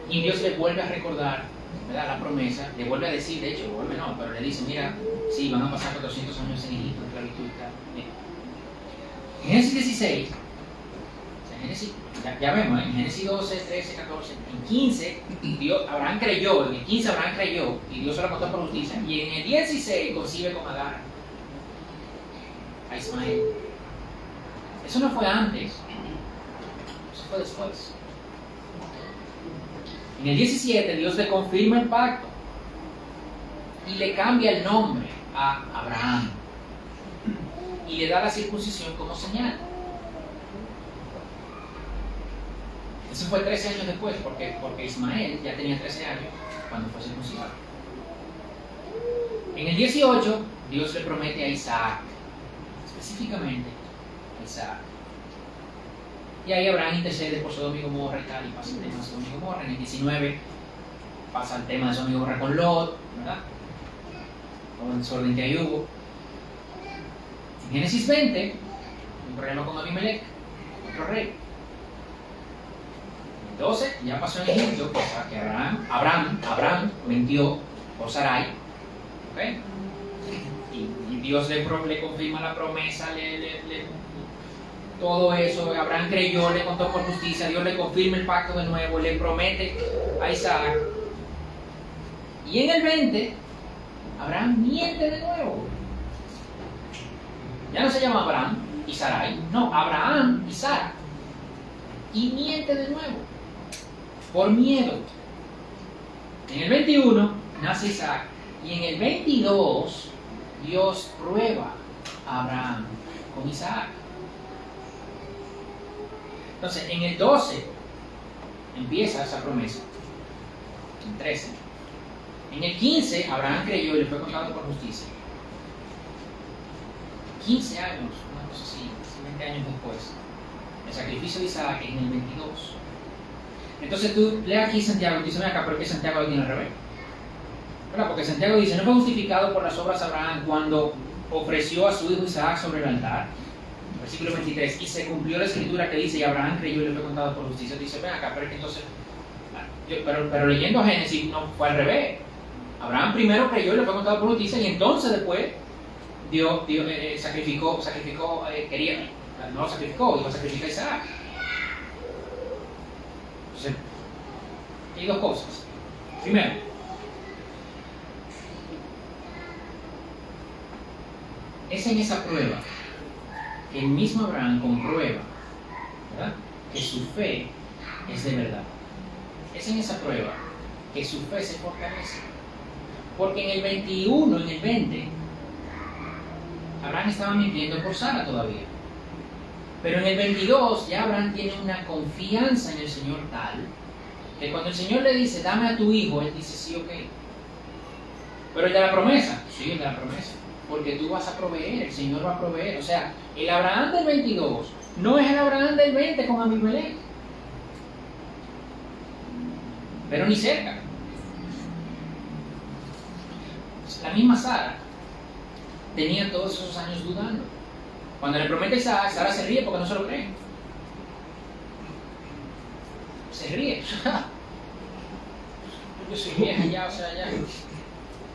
Y Dios le vuelve a recordar, ¿verdad?, la promesa, le vuelve a decir, de hecho, vuelve no, pero le dice, mira, sí, van a pasar 400 años en Egipto, en esclavitud y tal. En Génesis 16, en Génesis, ya vemos, en Génesis 12, 13, 14, en 15, Abraham creyó, en el 15 Abraham creyó, y Dios se lo contó por justicia, y en el 16 concibe con Agar a Ismael. Eso no fue antes, eso fue después. En el 17 Dios le confirma el pacto y le cambia el nombre a Abraham y le da la circuncisión como señal. Eso fue 13 años después, porque Ismael ya tenía 13 años cuando fue circuncidado. En el 18 Dios le promete a Isaac, específicamente a Isaac. Y ahí Abraham intercede por Sodoma y Gomorra y tal, y pasa el tema de Sodoma y Gomorra. En el 19 pasa el tema de Sodoma y Gomorra con Lot, ¿verdad? Todo el desorden que ahí hubo. En Génesis 20, un problema con Abimelech, otro rey. En el 12 ya pasó en Egipto, o sea, que Abraham mintió por Sarai, ¿ok? Y Dios le confirma la promesa, todo eso. Abraham creyó, le contó por justicia, Dios le confirma el pacto de nuevo, le promete a Isaac. Y en el 20, Abraham miente de nuevo. Ya no se llama Abraham y Sarai, no, Abraham y Sara. Y miente de nuevo, por miedo. En el 21 nace Isaac, y en el 22 Dios prueba a Abraham con Isaac. Entonces, en el 12 empieza esa promesa. En 13. En el 15, Abraham creyó y le fue contado por justicia. 15 años, una cosa así, 20 años después. El sacrificio de Isaac en el 22. Entonces tú lees aquí Santiago y dices, acá, ¿por qué Santiago lo tiene al revés? ¿Verdad? Porque Santiago dice, no fue justificado por las obras Abraham cuando ofreció a su hijo Isaac sobre el altar. versículo 23, y se cumplió la escritura que dice, y Abraham creyó y le fue contado por justicia. Dice, ven acá, pero es que entonces, pero leyendo Génesis, no, fue al revés. Abraham primero creyó y le fue contado por justicia, y entonces después Dios sacrificó, quería, no lo sacrificó, iba a sacrificar a Isaac. Entonces, hay dos cosas. Primero, es en esa prueba que el mismo Abraham comprueba, ¿verdad?, que su fe es de verdad. Es en esa prueba que su fe se fortalece. Porque en el 21, en el 20, Abraham estaba mintiendo por Sara todavía. Pero en el 22 ya Abraham tiene una confianza en el Señor tal que cuando el Señor le dice, dame a tu hijo, él dice, sí, ok. Pero el de la promesa, sí, el de la promesa. Porque tú vas a proveer, el Señor va a proveer. O sea, el Abraham del 22 no es el Abraham del 20 con Abimelech. Pero ni cerca. La misma Sara tenía todos esos años dudando. Cuando le promete a Isaac, Sara se ríe porque no se lo cree. Se ríe. Yo soy vieja ya, o sea, ya.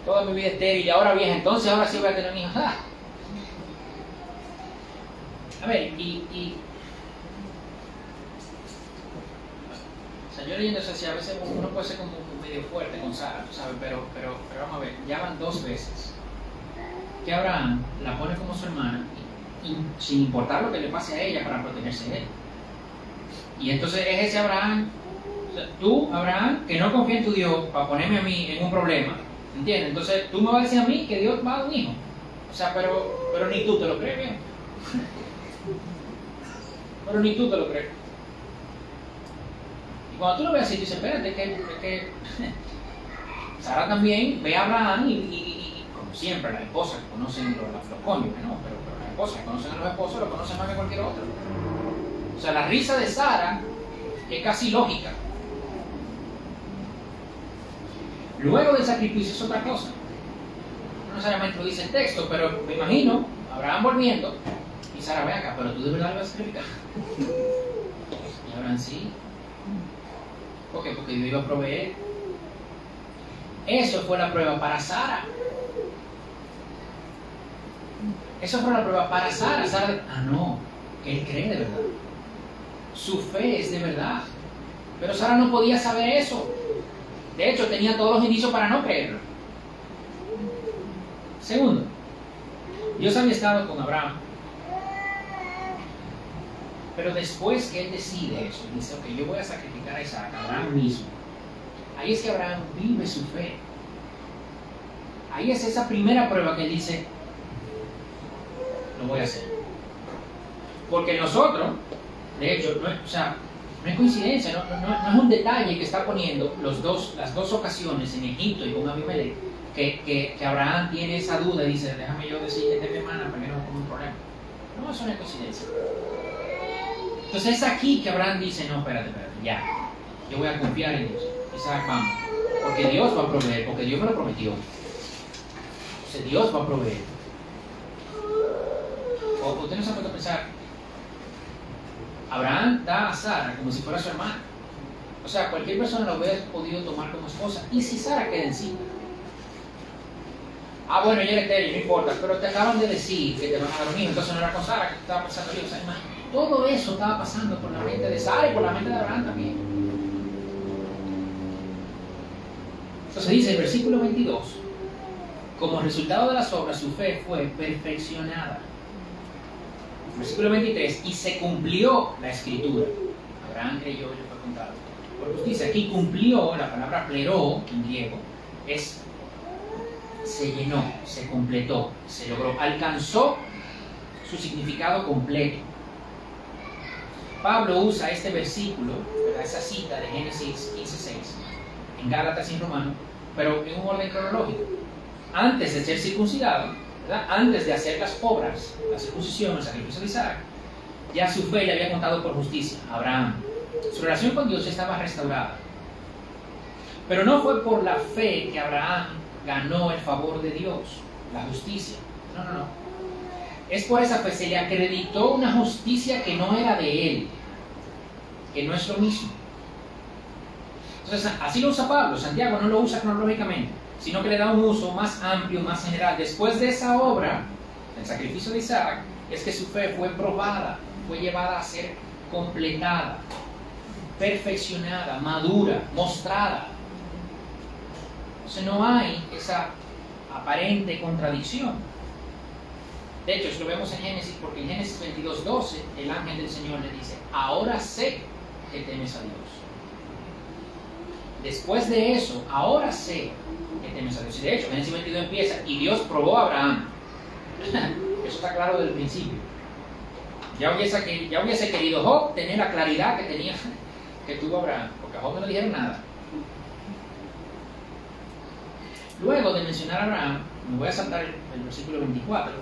Toda mi vida estéril y ahora vieja, entonces ahora sí voy a tener un hijo. A ver, o sea, yo leyendo eso, a veces uno puede ser como medio fuerte con Sara, tú sabes, pero vamos a ver, ya van 2 veces que Abraham la pone como su hermana, y sin importar lo que le pase a ella para protegerse de él. Y entonces es ese Abraham, o sea, tú, Abraham, que no confía en tu Dios para ponerme a mí en un problema, ¿entiendes? Entonces tú me vas a decir a mí que Dios va a dar un hijo. O sea, pero ni tú te lo crees, bien. Pero ni tú te lo crees. Y cuando tú lo ves así, tú dices, espérate, que Sara también ve a Abraham y como siempre, las esposas conocen los cónyuges, ¿no? Pero las esposas conocen a los esposos, lo conocen más que cualquier otro. O sea, la risa de Sara es casi lógica. Luego del sacrificio es otra cosa. No necesariamente lo dice el texto, pero me imagino Abraham volviendo y Sara, ve acá, pero tú de verdad lo vas a sacrificar. Y Abraham, sí. ¿Por qué? Porque Dios iba a proveer. Eso fue la prueba para Sara. Eso fue la prueba para Sara. Sara, no, él cree de verdad. Su fe es de verdad. Pero Sara no podía saber eso. De hecho, tenía todos los indicios para no creerlo. Segundo, Dios había estado con Abraham. Pero después que él decide eso, dice, ok, yo voy a sacrificar a Isaac, a Abraham mismo. Ahí es que Abraham vive su fe. Ahí es esa primera prueba que él dice, lo voy a hacer. Porque nosotros, de hecho, no es coincidencia, no es un detalle que está poniendo las dos ocasiones en Egipto y con Abimelech, que Abraham tiene esa duda y dice, déjame yo decirle de mi hermana para que no tenga un problema. No, eso no es coincidencia. Entonces es aquí que Abraham dice, no, espérate, ya, yo voy a confiar en Dios. Isaac, vamos, porque Dios va a proveer, porque Dios me lo prometió. Entonces Dios va a proveer. O usted no se ha puesto a pensar, Abraham da a Sara como si fuera su hermana. O sea, cualquier persona lo hubiera podido tomar como esposa. ¿Y si Sara queda encima? Ah, bueno, ella era estéril, no importa, pero te acaban de decir que te van a dar un hijo, entonces no era con Sara que te estaba pasando yo. O sea, todo eso estaba pasando por la mente de Sara y por la mente de Abraham también. Entonces dice el versículo 22, como resultado de las obras, su fe fue perfeccionada. Versículo 23, y se cumplió la escritura. Abraham creyó y le fue contado por justicia. Aquí cumplió, la palabra pleró en griego, es se llenó, se completó, se logró, alcanzó su significado completo. Pablo usa este versículo, esa cita de Génesis 15:6, en Gálatas y en Romanos, pero en un orden cronológico. Antes de ser circuncidado, ¿verdad?, antes de hacer las obras, la circuncisión, el sacrificio de Isaac, ya su fe le había contado por justicia a Abraham. Su relación con Dios estaba restaurada. Pero no fue por la fe que Abraham ganó el favor de Dios, la justicia. No. es por esa fe se le acreditó una justicia que no era de él, que no es lo mismo. Entonces, así lo usa Pablo. Santiago no lo usa cronológicamente, sino que le da un uso más amplio, más general. Después de esa obra, el sacrificio de Isaac, es que su fe fue probada, fue llevada a ser completada, perfeccionada, madura, mostrada. Entonces no hay esa aparente contradicción. De hecho, eso lo vemos en Génesis, porque en Génesis 22:12 el ángel del Señor le dice: ahora sé que temes a Dios. Después de eso, ahora sé que temes a Dios. Y de hecho, Génesis 22 empieza: y Dios probó a Abraham. Eso está claro desde el principio. Ya hubiese querido Job tener la claridad que tuvo Abraham, porque a Job no le dijeron nada. Luego de mencionar a Abraham, me voy a saltar el versículo 24,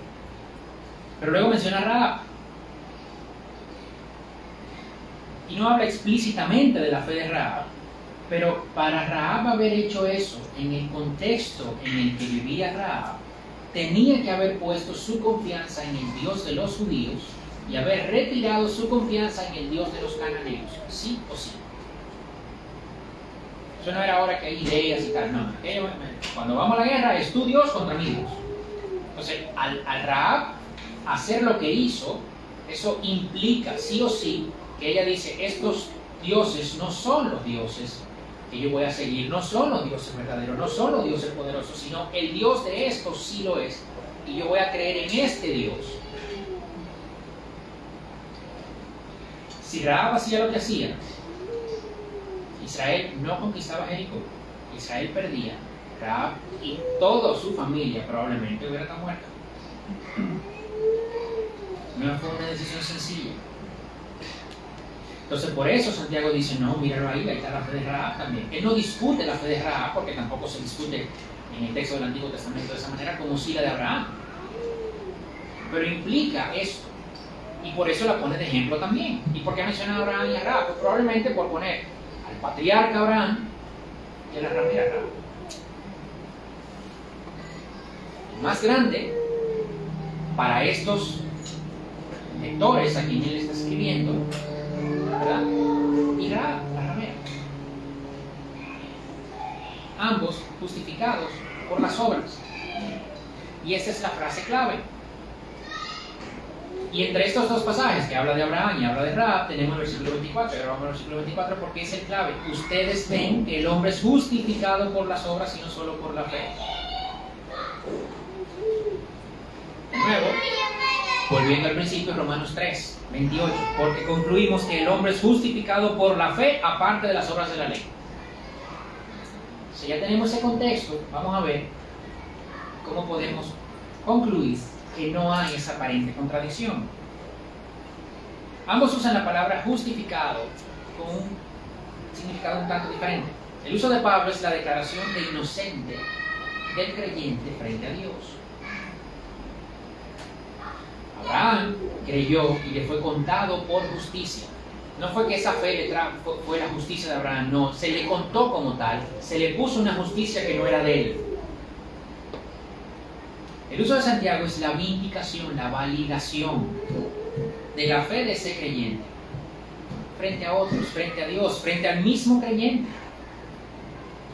pero luego menciona a Rahab. Y no habla explícitamente de la fe de Rahab, pero para Rahab haber hecho eso en el contexto en el que vivía Rahab, tenía que haber puesto su confianza en el Dios de los judíos y haber retirado su confianza en el Dios de los cananeos, sí o sí. Eso no era ahora que hay ideas y tal, no. Cuando vamos a la guerra es tu Dios contra mi Dios. Entonces, al Rahab hacer lo que hizo, eso implica sí o sí que ella dice: estos dioses no son los dioses que yo voy a seguir, no son los dioses verdaderos, no son los dioses poderosos, sino el Dios de estos sí lo es, y yo voy a creer en este Dios. Si Rahab hacía lo que hacía, Israel no conquistaba Jericó, Israel perdía, Rahab y toda su familia probablemente hubiera estado muerta. No fue una decisión sencilla. Entonces por eso Santiago dice: no, míralo ahí está la fe de Rahab también. Él no discute la fe de Rahab, porque tampoco se discute en el texto del Antiguo Testamento de esa manera como si la de Abraham. Pero implica esto, y por eso la pone de ejemplo también. ¿Y por qué menciona a Abraham y a Rahab? Pues probablemente por poner al patriarca Abraham y a la ramera Rahab. El más grande para estos lectores a quien él está escribiendo, ¿verdad? Y Rahab, la ramera. Ambos justificados por las obras. Y esa es la frase clave. Y entre estos dos pasajes, que habla de Abraham y habla de Rahab, tenemos el versículo 24. Y ahora vamos al versículo 24 porque es el clave. Ustedes ven que el hombre es justificado por las obras y no solo por la fe. De nuevo, volviendo al principio, Romanos 3, 28. Porque concluimos que el hombre es justificado por la fe aparte de las obras de la ley. Si ya tenemos ese contexto, vamos a ver cómo podemos concluir que no hay esa aparente contradicción. Ambos usan la palabra justificado con un significado un tanto diferente. El uso de Pablo es la declaración de inocente del creyente frente a Dios. Abraham creyó y le fue contado por justicia. No fue que esa fe fue la justicia de Abraham, no, se le contó como tal, se le puso una justicia que no era de él. El uso de Santiago es la vindicación, la validación de la fe de ese creyente frente a otros, frente a Dios, frente al mismo creyente.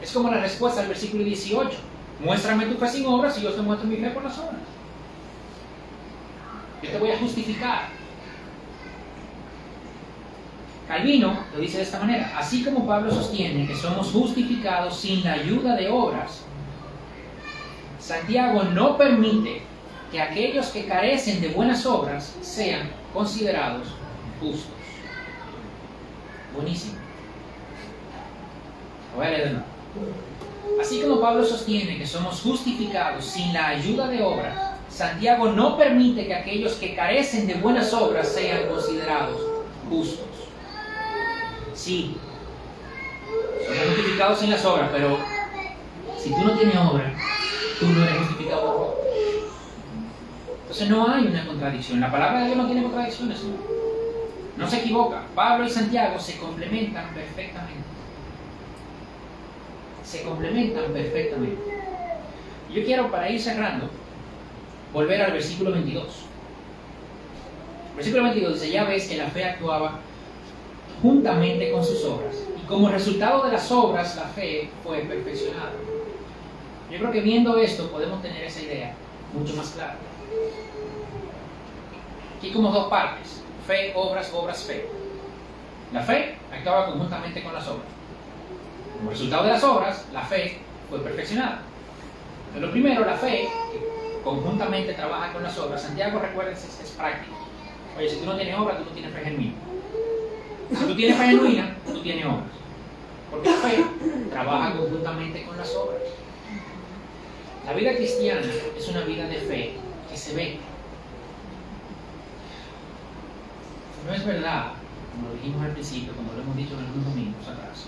Es como la respuesta al versículo 18: muéstrame tu fe sin obras y yo te muestro mi fe por las obras. Yo te voy a justificar. Calvino lo dice de esta manera: así como Pablo sostiene que somos justificados sin la ayuda de obras, Santiago no permite que aquellos que carecen de buenas obras sean considerados justos. Buenísimo. Lo voy a leer de nuevo. Así como Pablo sostiene que somos justificados sin la ayuda de obras, Santiago no permite que aquellos que carecen de buenas obras sean considerados justos. Sí, somos justificados sin las obras, pero si tú no tienes obra, tú no eres justificado por favor. Entonces no hay una contradicción. La palabra de Dios no tiene contradicciones, no se equivoca. Pablo y Santiago se complementan perfectamente. Se complementan perfectamente. Yo quiero, para ir cerrando, volver al versículo 22. Versículo 22 dice, ya ves que la fe actuaba juntamente con sus obras, y como resultado de las obras, la fe fue perfeccionada. Yo creo que viendo esto podemos tener esa idea mucho más clara. Aquí como dos partes, fe, obras, obras, fe. La fe actuaba conjuntamente con las obras. Como resultado de las obras, la fe fue perfeccionada. Entonces, lo primero, la fe, que conjuntamente trabaja con las obras. Santiago, recuerden, es práctico. Oye, si tú no tienes obras, tú no tienes fe genuina. Si tú tienes fe genuina, tú tienes obras. Porque la fe trabaja conjuntamente con las obras. La vida cristiana es una vida de fe que se ve. No es verdad, como lo dijimos al principio, como lo hemos dicho en algunos domingos atrás,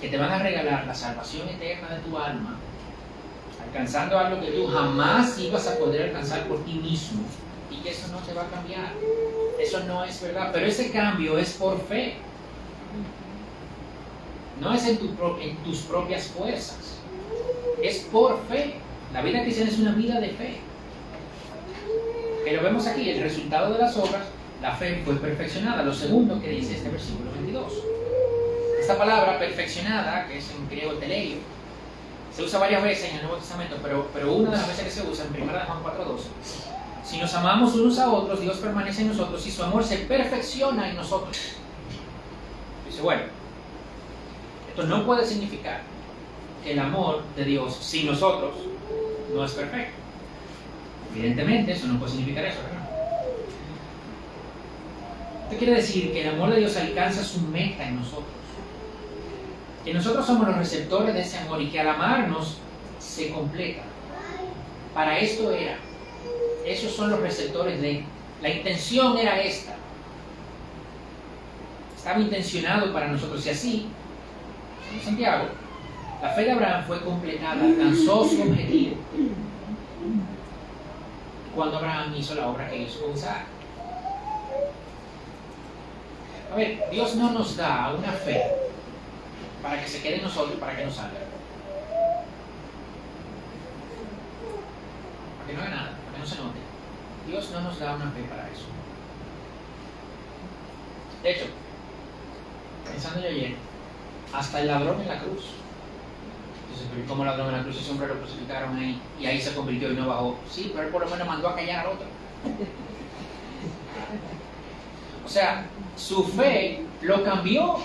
que te van a regalar la salvación eterna de tu alma, alcanzando algo que tú jamás ibas a poder alcanzar por ti mismo, y que eso no te va a cambiar. Eso no es verdad, pero ese cambio es por fe. No es en tus propias fuerzas, es por fe. La vida cristiana es una vida de fe. Que lo vemos aquí, el resultado de las obras, la fe fue perfeccionada. Lo segundo que dice este versículo 22. Esta palabra perfeccionada, que es en griego teleio, se usa varias veces en el Nuevo Testamento, pero una de las veces que se usa en 1 Juan 4:12. Si nos amamos unos a otros, Dios permanece en nosotros y su amor se perfecciona en nosotros. Dice, bueno, esto no puede significar que el amor de Dios sin nosotros no es perfecto. Evidentemente, eso no puede significar eso, ¿verdad? Esto quiere decir que el amor de Dios alcanza su meta en nosotros. Que nosotros somos los receptores de ese amor y que al amarnos se completa. Para esto era. Esos son los receptores de. La intención era esta. Estaba intencionado para nosotros. Y así, en Santiago, la fe de Abraham fue completada, alcanzó su objetivo cuando Abraham hizo la obra que hizo con Isaac. A ver, Dios no nos da una fe para que se quede en nosotros, para que nos salga. Para que no haga nada, para que no se note. Dios no nos da una fe para eso. De hecho, pensando yo ayer, hasta el ladrón en la cruz. Entonces, pero como ladrón en la cruz, ese hombre lo crucificaron ahí y ahí se convirtió y no bajó. Sí, pero él por lo menos mandó a callar al otro. O sea, su fe lo cambió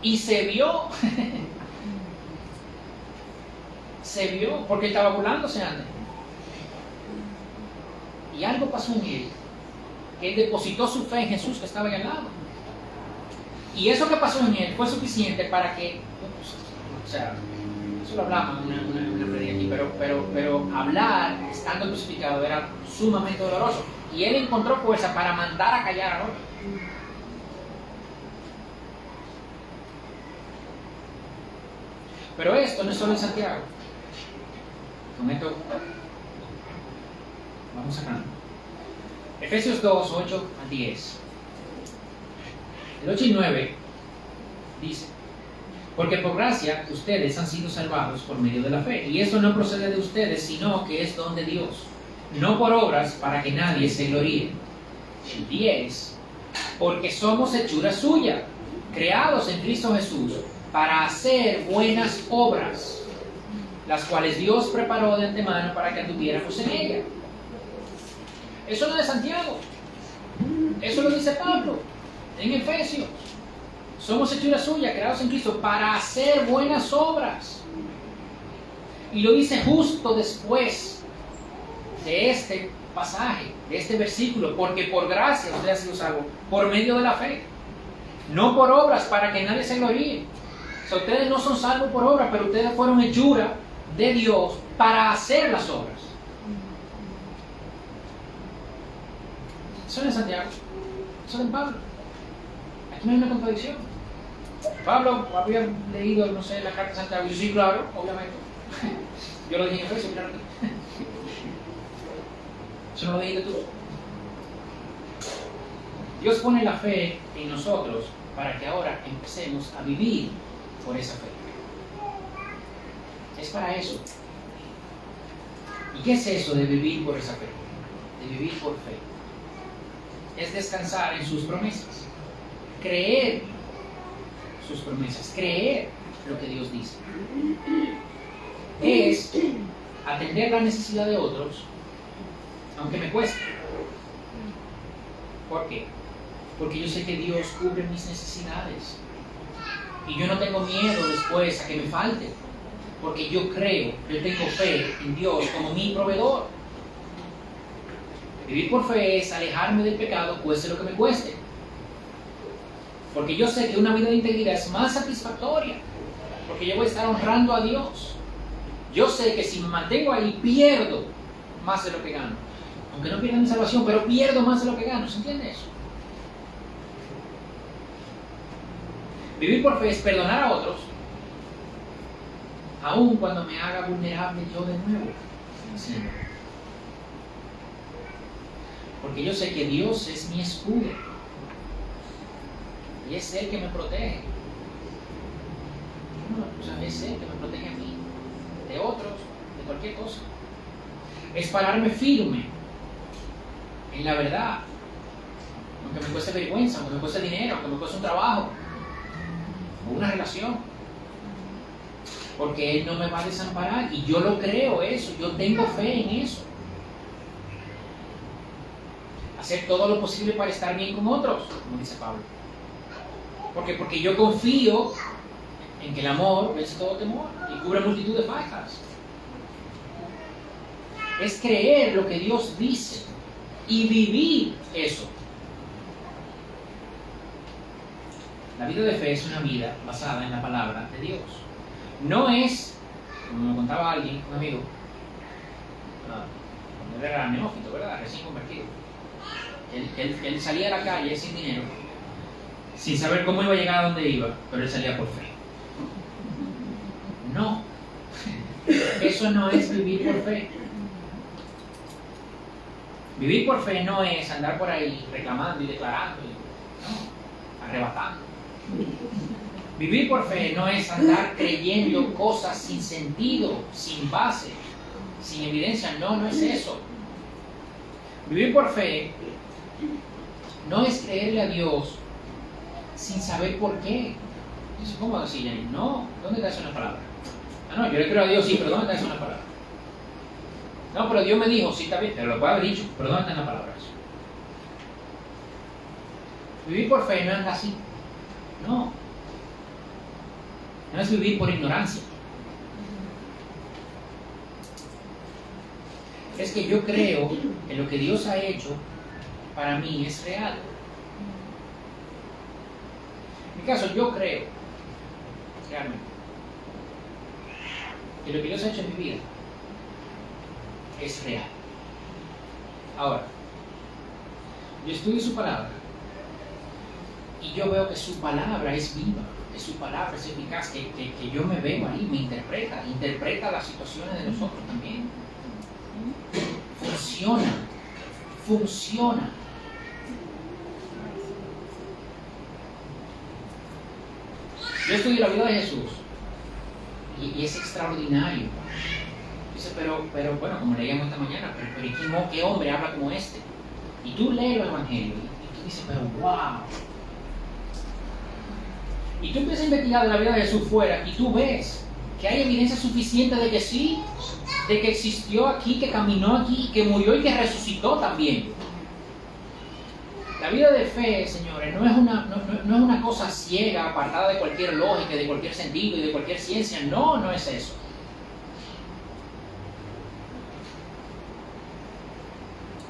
y se vio. Se vio porque él estaba burlándose antes. Y algo pasó en él, que él depositó su fe en Jesús que estaba ahí al lado. Y eso que pasó en él fue suficiente para que, o sea, eso lo hablamos en una predica aquí, pero hablar estando crucificado era sumamente doloroso. Y él encontró fuerza para mandar a callar al otro. Pero esto no es solo en Santiago. Con esto vamos cerrando. Efesios 2, 8 a 10. El 8 y 9 dice: porque por gracia ustedes han sido salvados por medio de la fe, y eso no procede de ustedes, sino que es don de Dios, no por obras para que nadie se gloríe. El 10, porque somos hechura suya, creados en Cristo Jesús, para hacer buenas obras, las cuales Dios preparó de antemano para que anduviéramos en ella. Eso no es de Santiago, eso lo dice Pablo en Efesios. Somos hechura suya, creados en Cristo, para hacer buenas obras. Y lo dice justo después de este pasaje, de este versículo, porque por gracia usted ha sido salvo, por medio de la fe, no por obras para que nadie se gloríe. O sea, ustedes no son salvos por obras, pero ustedes fueron hechura de Dios para hacer las obras. Eso no es Santiago, eso es en Pablo. Aquí no hay una contradicción. Pablo había leído, no sé, la carta de Santiago. Yo sí, claro, obviamente. Yo lo dije en Efesios, claro. Eso no lo dijiste tú. Dios pone la fe en nosotros para que ahora empecemos a vivir por esa fe. Es para eso. ¿Y qué es eso de vivir por esa fe? De vivir por fe. es descansar en sus promesas, creer sus promesas, creer lo que Dios dice. Es atender la necesidad de otros, aunque me cueste. ¿Por qué? Porque yo sé que Dios cubre mis necesidades. Y yo no tengo miedo después a que me falte. Porque yo creo, yo tengo fe en Dios como mi proveedor. Vivir por fe es alejarme del pecado, cueste lo que me cueste. Porque yo sé que una vida de integridad es más satisfactoria. Porque yo voy a estar honrando a Dios. Yo sé que si me mantengo ahí, pierdo más de lo que gano. Aunque no pierda mi salvación, pero pierdo más de lo que gano. ¿Se entiende eso? Vivir por fe es perdonar a otros, aun cuando me haga vulnerable yo de nuevo. ¿Sí? Porque yo sé que Dios es mi escudo. Y es Él que me protege. Es Él que me protege a mí, de otros, de cualquier cosa. Es pararme firme en la verdad. Aunque me cueste vergüenza, aunque me cueste dinero, aunque me cueste un trabajo o una relación. Porque Él no me va a desamparar. Y yo lo creo eso, yo tengo fe en eso. Hacer todo lo posible para estar bien con otros, como dice Pablo. Porque yo confío en que el amor vence todo temor y cubre multitud de faltas. Es creer lo que Dios dice y vivir eso. La vida de fe es una vida basada en la palabra de Dios. No es, como me contaba alguien, un amigo, cuando él era neófito, ¿verdad? Recién convertido. Él salía a la calle sin dinero, sin saber cómo iba a llegar a donde iba, pero él salía por fe. No, eso no es vivir por fe. Vivir por fe no es andar por ahí reclamando y declarando, no, arrebatando. Vivir por fe no es andar creyendo cosas sin sentido, sin base, sin evidencia. No, no es eso. Vivir por fe no es creerle a Dios sin saber por qué. Entonces, ¿cómo decirle? No, ¿dónde está eso en la palabra? Ah, no, yo le creo a Dios, sí, pero ¿dónde está eso en la palabra? No, pero Dios me dijo, sí, está bien, pero lo puede haber dicho, pero ¿dónde está en la palabra eso? Vivir por fe no es así. No. No es vivir por ignorancia. Es que yo creo que lo que Dios ha hecho para mí es real. En mi caso, yo creo realmente que lo que Dios ha hecho en mi vida es real. Ahora, yo estudio su palabra y yo veo que su palabra es viva, que su palabra es eficaz, que yo me veo ahí, me interpreta las situaciones de nosotros también. Funciona. Yo estudio la vida de Jesús y es extraordinario. Dice, pero bueno, como leíamos esta mañana, pero ¿qué hombre habla como este? Y tú lees los evangelios y tú dices, pero wow. Y tú empiezas a investigar de la vida de Jesús fuera y tú ves que hay evidencia suficiente de que sí, de que existió aquí, que caminó aquí, que murió y que resucitó también. La vida de fe, señores, no es una cosa ciega, apartada de cualquier lógica, de cualquier sentido y de cualquier ciencia. No, no es eso.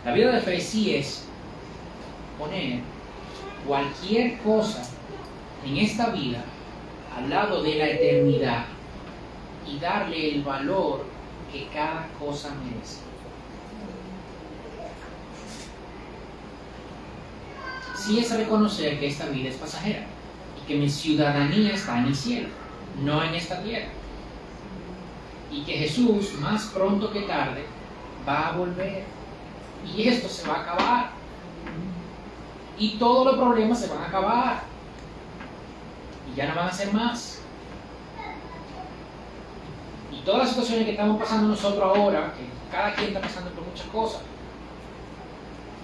La vida de fe sí es poner cualquier cosa en esta vida al lado de la eternidad y darle el valor que cada cosa merece. Sí es reconocer que esta vida es pasajera y que mi ciudadanía está en el cielo, no en esta tierra. Y que Jesús, más pronto que tarde, va a volver. Y esto se va a acabar. Y todos los problemas se van a acabar. Y ya no van a ser más. Y todas las situaciones que estamos pasando nosotros ahora, que cada quien está pasando por muchas cosas,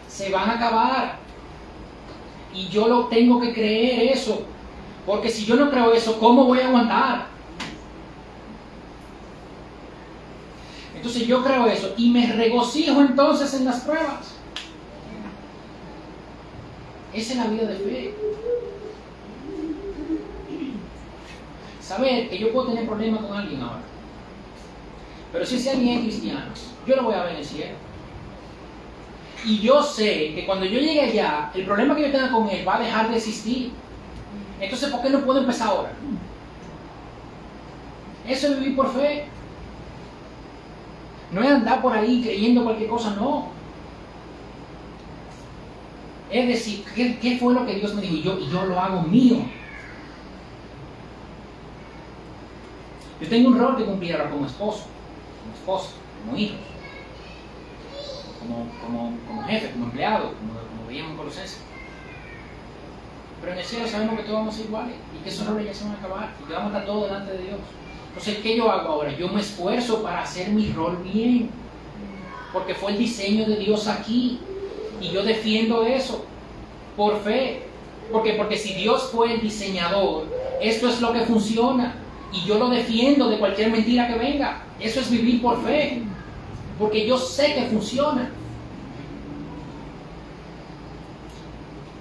se van a acabar. Y yo lo tengo que creer eso. Porque si yo no creo eso, ¿cómo voy a aguantar? Entonces yo creo eso y me regocijo entonces en las pruebas. Esa es la vida de fe. Saber que yo puedo tener problemas con alguien ahora. Pero si ese alguien es cristiano, yo lo voy a ver en el cielo. Y yo sé que cuando yo llegue allá, el problema que yo tenga con él va a dejar de existir. Entonces, ¿por qué no puedo empezar ahora? Eso es vivir por fe. No es andar por ahí creyendo cualquier cosa, no. Es decir, ¿qué fue lo que Dios me dijo? Y yo lo hago mío. Yo tengo un rol que cumplir ahora como esposo, como esposa, como hijo, como jefe, como empleado, como veíamos en Colosenses. Pero en el cielo sabemos que todos vamos a ser iguales y que esos roles ya se van a acabar y que vamos a estar todos delante de Dios. Entonces, ¿qué yo hago ahora? Yo me esfuerzo para hacer mi rol bien, porque fue el diseño de Dios aquí y yo defiendo eso por fe. Porque si Dios fue el diseñador, esto es lo que funciona y yo lo defiendo de cualquier mentira que venga. Eso es vivir por fe, porque yo sé que funciona.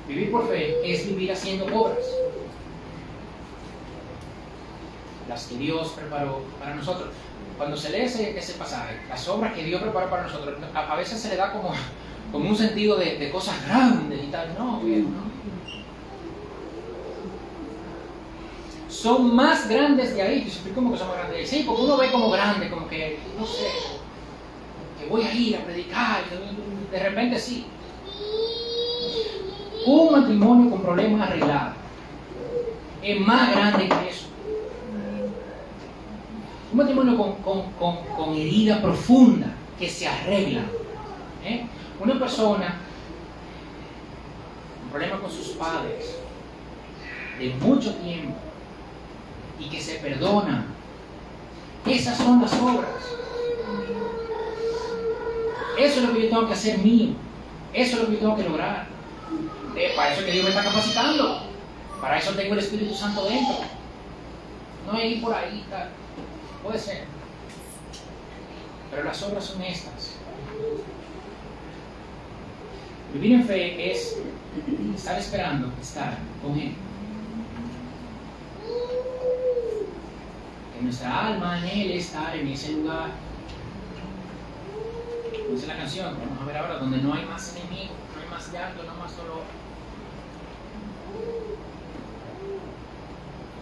Vivir por fe es vivir haciendo obras, las que Dios preparó para nosotros. Cuando se lee ese pasaje, las obras que Dios preparó para nosotros, a veces se le da como un sentido de cosas grandes y tal. No, viejo, no. Son más grandes de ahí. ¿Cómo que son más grandes de ahí? Sí, porque uno ve como grande, como que, no sé, que voy a ir a predicar. De repente sí. Un matrimonio con problemas arreglados es más grande que eso. Un matrimonio con herida profunda que se arregla. Una persona con problemas con sus padres de mucho tiempo y que se perdonan. Esas son las obras. Eso es lo que yo tengo que hacer mío. Eso es lo que yo tengo que lograr. Para eso es que Dios me está capacitando. Para eso tengo el Espíritu Santo dentro. No es ir por ahí, tal. Puede ser. Pero las obras son estas. Vivir en fe es estar esperando estar con Él. Que nuestra alma anhele estar en ese lugar. Como dice la canción, vamos a ver ahora, donde no hay más enemigos, no hay más llanto, no hay más dolor.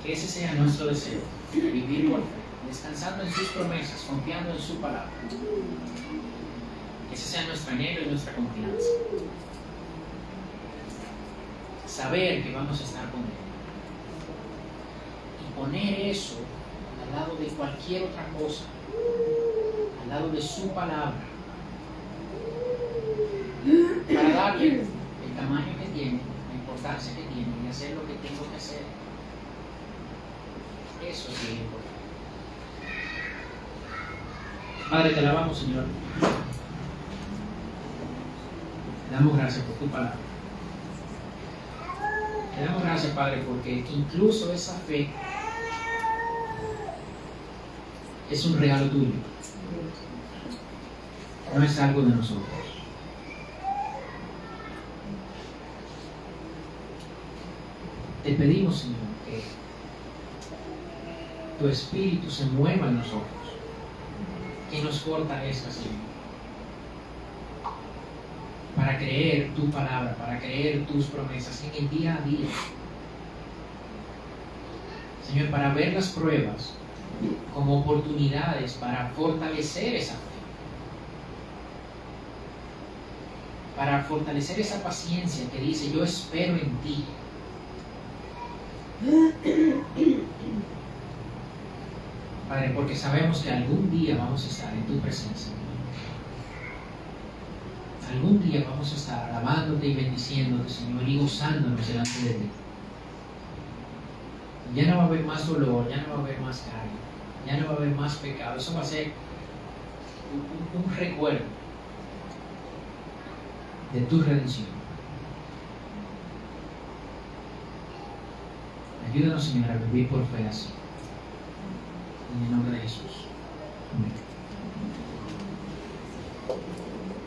Que ese sea nuestro deseo, vivir por fe, descansando en sus promesas, confiando en su palabra. Que ese sea nuestro anhelo y nuestra confianza. Saber que vamos a estar con Él. Y poner eso al lado de cualquier otra cosa, al lado de su palabra, para darle el tamaño que tiene, la importancia que tiene y hacer lo que tengo que hacer. Eso es bien importante. Padre, te alabamos, Señor. Te damos gracias por tu palabra. Te damos gracias, Padre, porque incluso esa fe es un regalo tuyo. No es algo de nosotros. Te pedimos, Señor, que tu Espíritu se mueva en nosotros, que nos fortalezca, Señor, para creer tu palabra, para creer tus promesas en el día a día. Señor, para ver las pruebas como oportunidades para fortalecer esa fe, para fortalecer esa paciencia que dice, yo espero en ti. Padre, porque sabemos que algún día vamos a estar en tu presencia. Algún día vamos a estar alabándote y bendiciéndote, Señor, y gozándonos delante de ti. Ya no va a haber más dolor, ya no va a haber más carga, ya no va a haber más pecado. Eso va a ser un recuerdo de tu redención. Ayúdanos, Señor, a vivir por fe así. En el nombre de Jesús. Amén.